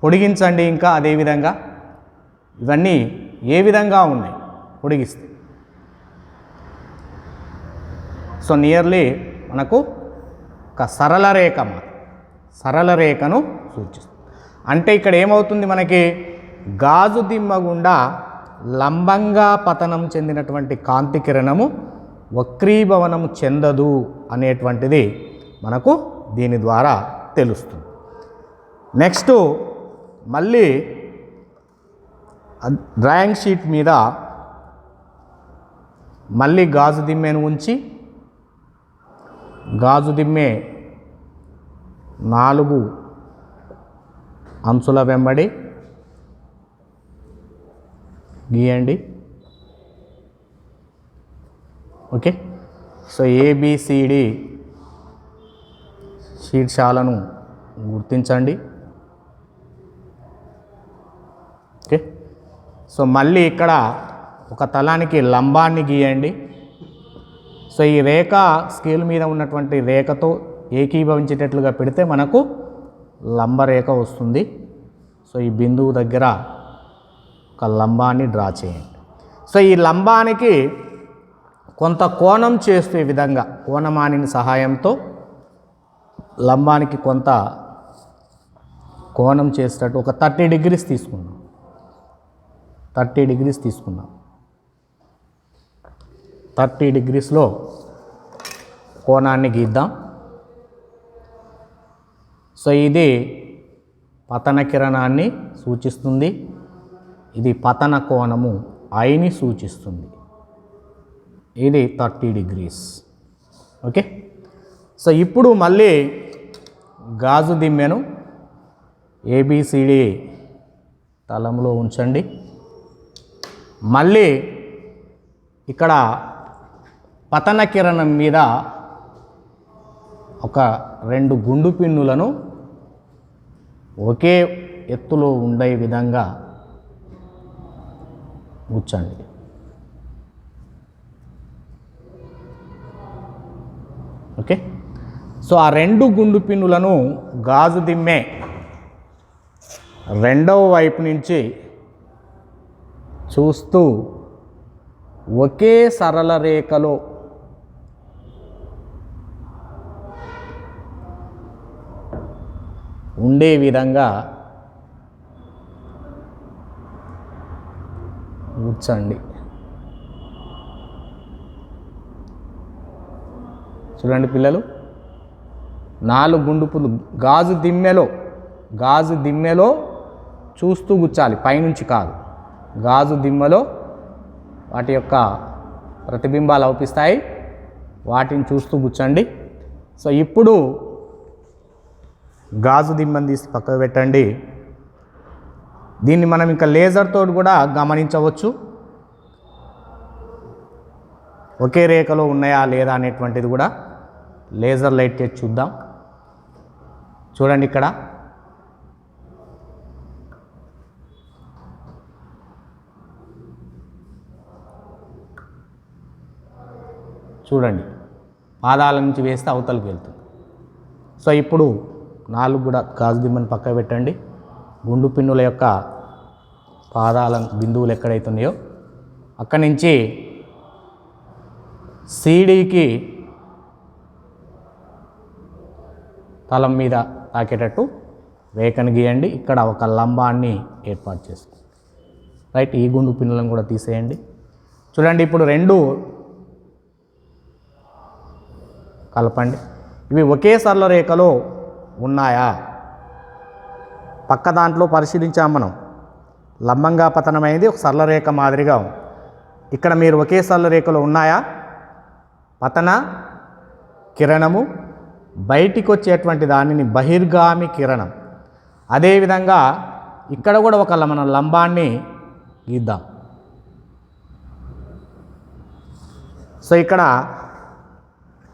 పొడిగించండి. ఇంకా అదేవిధంగా ఇవన్నీ ఏ విధంగా ఉన్నాయి పొడిగిస్తే సో నియర్లీ మనకు ఒక సరళ రేఖను సూచిస్తుంది. అంటే ఇక్కడ ఏమవుతుంది, మనకి గాజు దిమ్మ గుండా లంబంగా పతనం చెందినటువంటి కాంతి కిరణము వక్రీభవనం చెందదు అనేటువంటిది మనకు దీని ద్వారా తెలుస్తుంది. నెక్స్ట్ మళ్ళీ డ్రాయింగ్ షీట్ మీద మళ్ళీ గాజు దిమ్మెను ఉంచి గాజు దిమ్మె 4 అంచుల వెంబడి గీయండి. ఓకే, సో ఏబిసిడి శీర్షాలను గుర్తించండి. ఓకే, సో మళ్ళీ ఇక్కడ ఒక తలానికి లంబాన్ని గీయండి. సో ఈ రేఖ స్కేల్ మీద ఉన్నటువంటి రేఖతో ఏకీభవించేటట్లుగా పెడితే మనకు లంబరేఖ వస్తుంది. సో ఈ బిందువు దగ్గర ఒక లంబాన్ని డ్రా చేయండి. సో ఈ లంబానికి కొంత కోణం చేసే విధంగా కోణమాని సహాయంతో లంబానికి కొంత కోణం చేసేటట్టు ఒక 30 degrees తీసుకుందాం. 30 degrees తీసుకుందాం. 30 degreesలో కోణాన్ని గీద్దాం. సో ఇది పతన కిరణాన్ని సూచిస్తుంది. ఇది పతన కోణము ఐని సూచిస్తుంది.
ఇది 30 డిగ్రీస్. ఓకే, సో ఇప్పుడు మళ్ళీ గాజు దిమ్మెను ఏబిసిడి తలంలో ఉంచండి. మళ్ళీ ఇక్కడ పతన కిరణం మీద ఒక 2 గుండు పిన్నులను ఒకే ఎత్తులో ఉండే విధంగా గుచ్చండి. ఓకే, సో ఆ 2 గుండు పిన్నులను గాజు దిమ్మె రెండవ వైపు నుంచి చూస్తూ ఒకే సరళ రేఖలో ఉండే విధంగా గుచ్చండి. చూడండి పిల్లలు, 4 గుండుపులు గాజు దిమ్మెలో చూస్తూ గుచ్చాలి, పైనుంచి కాదు. గాజు దిమ్మలో వాటి యొక్క ప్రతిబింబాలు అవుపిస్తాయి, వాటిని చూస్తూ గుచ్చండి. సో ఇప్పుడు గాజు దిమ్మని తీసి పక్కకు పెట్టండి. దీన్ని మనం ఇంకా లేజర్తో కూడా గమనించవచ్చు, ఒకే రేఖలో ఉన్నాయా లేదా అనేటువంటిది కూడా లేజర్ లైట్ చేసి చూద్దాం. చూడండి, ఇక్కడ చూడండి, పాదాల నుంచి వేస్తే అవతలకి వెళ్తుంది. సో ఇప్పుడు 4 కూడా గాజు దిమ్మని పక్కకు పెట్టండి. గుండు పిన్నుల యొక్క పాదాల బిందువులు ఎక్కడైతున్నాయో అక్కడి నుంచి సీడీకి తలం మీద తాకేటట్టు రేఖను గీయండి. ఇక్కడ ఒక లంబాన్ని ఏర్పాటు చేసుకోండి. రైట్, ఈ గుండు పిన్నులను కూడా తీసేయండి. చూడండి, ఇప్పుడు 2 కలపండి. ఇవి ఒకే సరళ రేఖలో ఉన్నాయా? పక్క దాంట్లో పరిశీలించాం మనం, లంబంగా పతనమైంది ఒక సరళ రేఖ మాదిరిగా ఉంది. ఇక్కడ మీరు ఒకే సరళ రేఖలో ఉన్నాయా? పతన కిరణము బయటికి వచ్చేటువంటి దానిని బహిర్గామి కిరణం. అదేవిధంగా ఇక్కడ కూడా ఒక మనం లంబాన్ని గీద్దాం. సో ఇక్కడ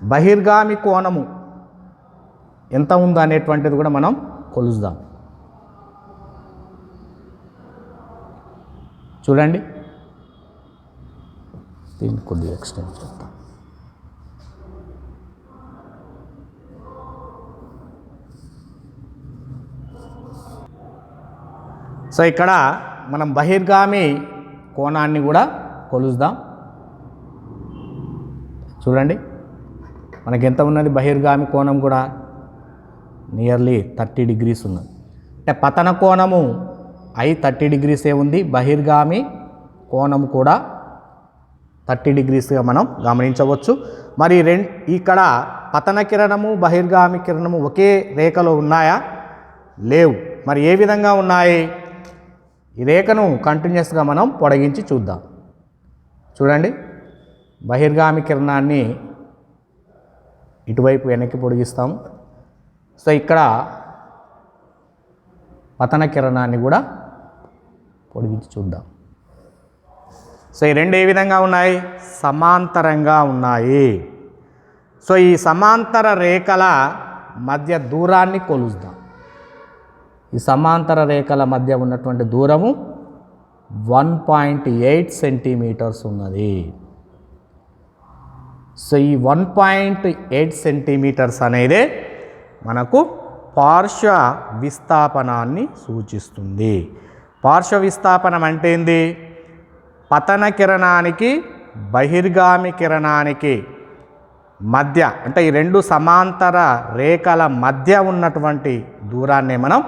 బహిర్గామి కోణము ఎంత ఉందో అనేటువంటిది కూడా మనం కొలుద్దాం. చూడండి, దీన్ని కొద్దిగా ఎక్స్టెండ్ చేద్దాం. సో ఇక్కడ మనం బహిర్గామి కోణాన్ని కూడా కొలుద్దాం. చూడండి, మనకి ఎంత ఉన్నది బహిర్గామి కోణం కూడా నియర్లీ 30 డిగ్రీస్ ఉన్నది. అంటే పతన కోణము 30 డిగ్రీసే ఉంది, బహిర్గామి కోణం కూడా 30 డిగ్రీస్గా మనం గమనించవచ్చు. మరి ఇక్కడ పతన కిరణము బహిర్గామి కిరణము ఒకే రేఖలో ఉన్నాయా? లేవు. మరి ఏ విధంగా ఉన్నాయి? ఈ రేఖను కంటిన్యూస్గా మనం పొడిగించి చూద్దాం. చూడండి, బహిర్గామి కిరణాన్ని ఇటువైపు వెనక్కి పొడిగిస్తాము. సో ఇక్కడ పతన కిరణాన్ని కూడా పొడిగించి చూద్దాం. సో ఈ 2 ఏ విధంగా ఉన్నాయి? సమాంతరంగా ఉన్నాయి. సో ఈ సమాంతర రేఖల మధ్య దూరాన్ని కొలుద్దాం. ఈ సమాంతర రేఖల మధ్య ఉన్నటువంటి దూరము 1.8 సెంటీమీటర్స్ ఉన్నది. సో ఈ 1.8 సెంటీమీటర్స్ అనేది మనకు పార్శ్వ విస్థాపనాన్ని సూచిస్తుంది. పార్శ్వ విస్థాపనం అంటే ఏంది? పతన కిరణానికి బహిర్గామి కిరణానికి మధ్య, అంటే ఈ 2 సమాంతర రేఖల మధ్య ఉన్నటువంటి దూరాన్ని మనం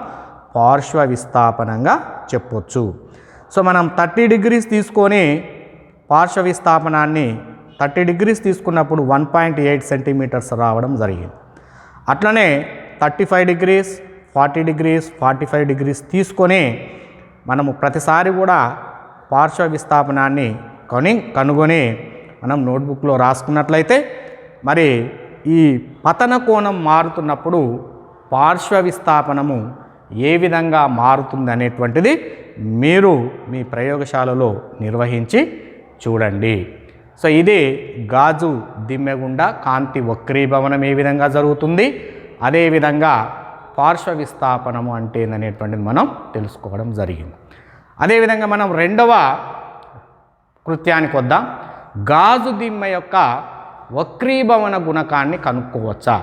పార్శ్వ విస్థాపనంగా చెప్పొచ్చు. సో మనం 30 డిగ్రీస్ తీసుకొని పార్శ్వ విస్థాపనాన్ని 30 డిగ్రీస్ తీసుకున్నప్పుడు 1.8 సెంటీమీటర్స్ రావడం జరిగింది. అట్లనే 35 డిగ్రీస్, 40 డిగ్రీస్, 45 డిగ్రీస్ తీసుకొని మనము ప్రతిసారి కూడా పార్శ్వ విస్థాపనాన్ని కనుగొని మనం నోట్బుక్లో రాసుకున్నట్లయితే మరి ఈ పతన కోణం మారుతున్నప్పుడు పార్శ్వ విస్థాపనము ఏ విధంగా మారుతుంది అనేటువంటిది మీరు మీ ప్రయోగశాలలో నిర్వహించి చూడండి. సో ఇది గాజు దిమ్మె గుండా కాంతి వక్రీభవనం ఏ విధంగా జరుగుతుంది, అదేవిధంగా పార్శ్వ విస్థాపనము అంటే ఏందనేటువంటిది మనం తెలుసుకోవడం జరిగింది. అదేవిధంగా మనం రెండవ కృత్యానికి వద్దాం. గాజు దిమ్మె యొక్క వక్రీభవన గుణకాన్ని కనుక్కోవచ్చా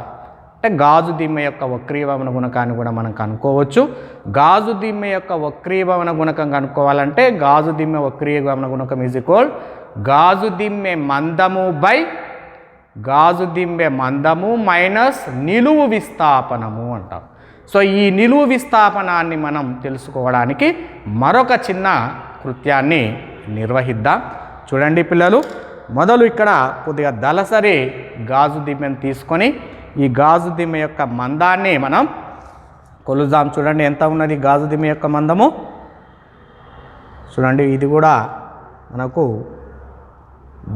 అంటే గాజు దిమ్మె యొక్క వక్రీభవన గుణకాన్ని కూడా మనం కనుక్కోవచ్చు. గాజు దిమ్మె యొక్క వక్రీభవన గుణకం కనుక్కోవాలంటే గాజు దిమ్మె వక్రీభవన గుణకం ఈజ్ ఈక్వల్ గాజు దిమ్మె మందము బై గాజు దిమ్మె మందము మైనస్ నిలువు విస్థాపనము అంటాం. సో ఈ నిలువు విస్థాపనాన్ని మనం తెలుసుకోవడానికి మరొక చిన్న కృత్యాన్ని నిర్వహిద్దాం. చూడండి పిల్లలు, మొదలు ఇక్కడ కొద్దిగా దళసరి గాజు దిమ్మెను తీసుకొని ఈ గాజు దిమ్మె యొక్క మందాన్ని మనం కొలుద్దాం. చూడండి ఎంత ఉన్నది గాజు దిమ్మె యొక్క మందము. చూడండి ఇది కూడా మనకు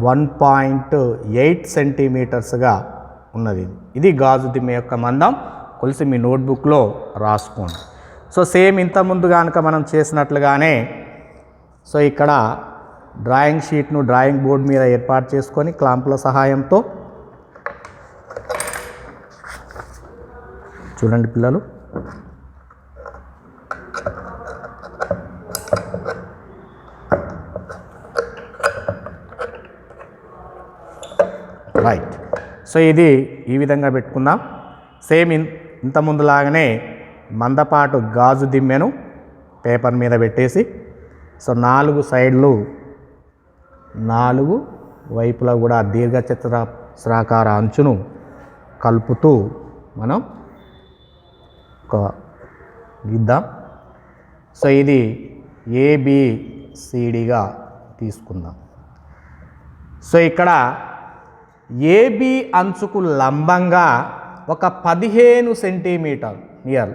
1.8 సెంటీమీటర్స్గా ఉన్నది. ఇది గాజు దిమ్మె యొక్క మందం. కొలిసి మీ నోట్బుక్లో రాసుకోండి. సో సేమ్ ఇంతకుముందు కనుక మనం చేసినట్లుగానే సో ఇక్కడ డ్రాయింగ్ షీట్ను డ్రాయింగ్ బోర్డ్ మీద ఏర్పాటు చేసుకొని క్లాంపుల సహాయంతో చూడండి పిల్లలు, రైట్. సో ఇది ఈ విధంగా పెట్టుకుందాం. సేమ్ ఇంత ముందులాగానే మందపాటు గాజు దిమ్మెను పేపర్ మీద పెట్టేసి సో 4 సైడ్లు 4 వైపులా కూడా దీర్ఘచతురస్రాకార అంచును కలుపుతూ మనం ఒక గీద్దాం. సో ఇది ABCDగా తీసుకుందాం. సో ఇక్కడ AB అంచుకు లంబంగా ఒక 15 సెంటీమీటర్ నియర్,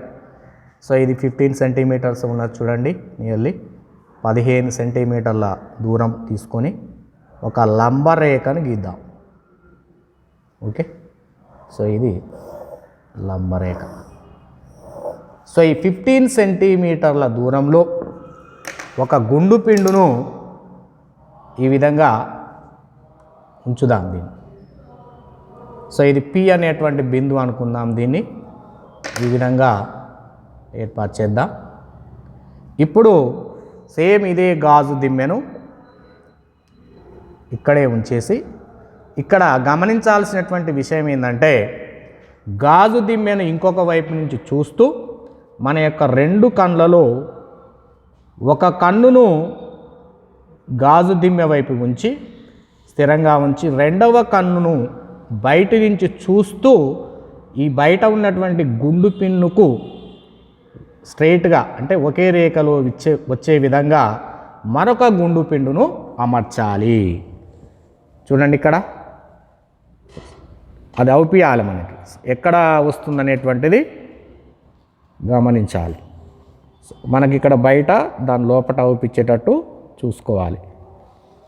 సో ఇది 15 సెంటీమీటర్స్ ఉన్నది చూడండి, నియర్లీ 15 సెంటీమీటర్ల దూరం తీసుకొని ఒక లంబ రేఖను గీద్దాం. ఓకే, సో ఇది లంబరేఖ. సో ఈ 15 సెంటీమీటర్ల దూరంలో ఒక గుండు పిండును ఈ విధంగా ఉంచుదాం దీన్ని. సో ఇది P అనేటువంటి బిందువు అనుకుందాం. దీన్ని ఈ విధంగా ఏర్పాటు చేద్దాం. ఇప్పుడు సేమ్ ఇదే గాజు దిమ్మెను ఇక్కడే ఉంచేసి ఇక్కడ గమనించాల్సినటువంటి విషయం ఏంటంటే గాజు దిమ్మెను ఇంకొక వైపు నుంచి చూస్తూ మన యొక్క 2 కళ్ళలో ఒక కన్నును గాజు దిమ్మె వైపు ఉంచి స్థిరంగా ఉంచి రెండవ కన్నును బయట నుంచి చూస్తూ ఈ బయట ఉన్నటువంటి గుండు పిన్నుకు స్ట్రైట్గా అంటే ఒకే రేఖలో వచ్చే విధంగా మరొక గుండు పిండును అమర్చాలి. చూడండి ఇక్కడ అది అవుపియాలి, మనకి ఎక్కడ వస్తుందనేటువంటిది గమనించాలి. మనకి ఇక్కడ బయట దాని లోపల అవుపిచ్చేటట్టు చూసుకోవాలి.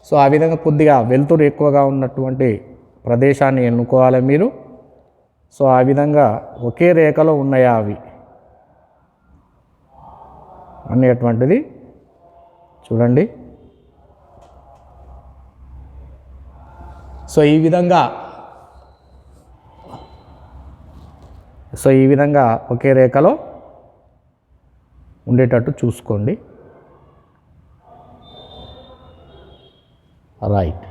సో ఆ విధంగా కొద్దిగా వెలుతురు ఎక్కువగా ఉన్నటువంటి ప్రదేశాన్ని ఎన్నుకోవాలి మీరు. సో ఆ విధంగా ఒకే రేఖలో ఉన్నాయా అవి అనేటువంటిది చూడండి. సో ఈ విధంగా ఒకే రేఖలో ఉండేటట్టు చూసుకోండి. రైట్.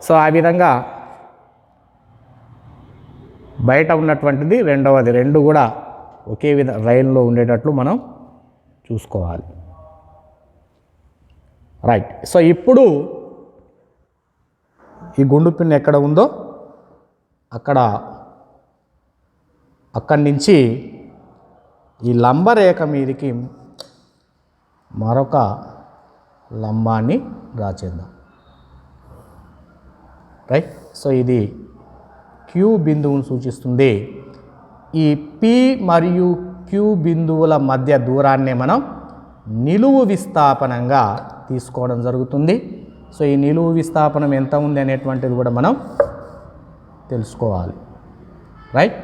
సో ఆ విధంగా బయట ఉన్నటువంటిది రెండవది 2 కూడా ఒకే లైన్లో ఉండేటట్లు మనం చూసుకోవాలి. రైట్. సో ఇప్పుడు ఈ గుండు పిన్ ఎక్కడ ఉందో అక్కడి నుంచి ఈ లంబరేఖ మీదకి మరొక లంబాన్ని డ్రా చేద్దాం. రైట్. సో ఇది Q బిందువును సూచిస్తుంది. ఈ P మరియు Q బిందువుల మధ్య దూరాన్నే మనం నిలువు విస్థాపనంగా తీసుకోవడం జరుగుతుంది. సో ఈ నిలువు విస్థాపనం ఎంత ఉంది అనేటువంటిది కూడా మనం తెలుసుకోవాలి, రైట్.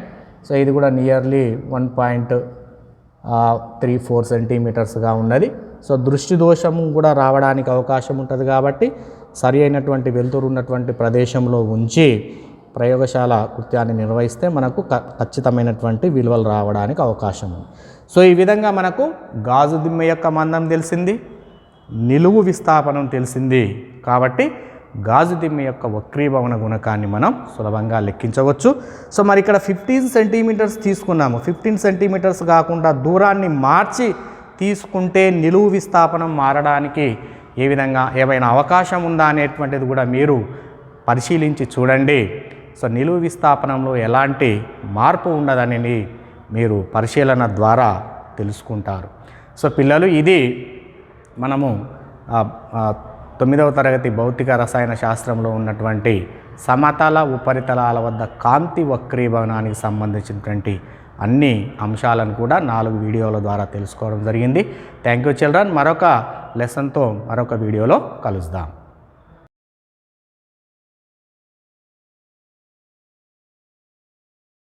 సో ఇది కూడా నియర్లీ 1.34 సెంటీమీటర్స్గా ఉన్నది. సో దృష్టి దోషం కూడా రావడానికి అవకాశం ఉంటుంది కాబట్టి సరి అయినటువంటి వెలుతురు ఉన్నటువంటి ప్రదేశంలో ఉంచి ప్రయోగశాల కృత్యాన్ని నిర్వహిస్తే మనకు ఖచ్చితమైనటువంటి విలువలు రావడానికి అవకాశం ఉంది. సో ఈ విధంగా మనకు గాజు దిమ్మె యొక్క మందం తెలిసింది, నిలువు విస్థాపనం తెలిసింది కాబట్టి గాజు దిమ్మె యొక్క వక్రీభవన గుణకాన్ని మనం సులభంగా లెక్కించవచ్చు. సో మరి ఇక్కడ 15 సెంటీమీటర్స్ తీసుకున్నాము. 15 సెంటీమీటర్స్ కాకుండా దూరాన్ని మార్చి తీసుకుంటే నిలువు విస్థాపనం మారడానికి ఏ విధంగా ఏమైనా అవకాశం ఉందా అనేటువంటిది కూడా మీరు పరిశీలించి చూడండి. సో నిలువు విస్థాపనంలో ఎలాంటి మార్పు ఉండదని మీరు పరిశీలన ద్వారా తెలుసుకుంటారు. సో పిల్లలు, ఇది మనము 9వ తరగతి భౌతిక రసాయన శాస్త్రంలో ఉన్నటువంటి సమతల ఉపరితలాల వద్ద కాంతి వక్రీభవనానికి సంబంధించినటువంటి అన్ని అంశాలను కూడా 4 వీడియోల ద్వారా తెలుసుకోవడం జరిగింది. Thank you children. మరొక లెసన్తో మరొక వీడియోలో కలుద్దాం.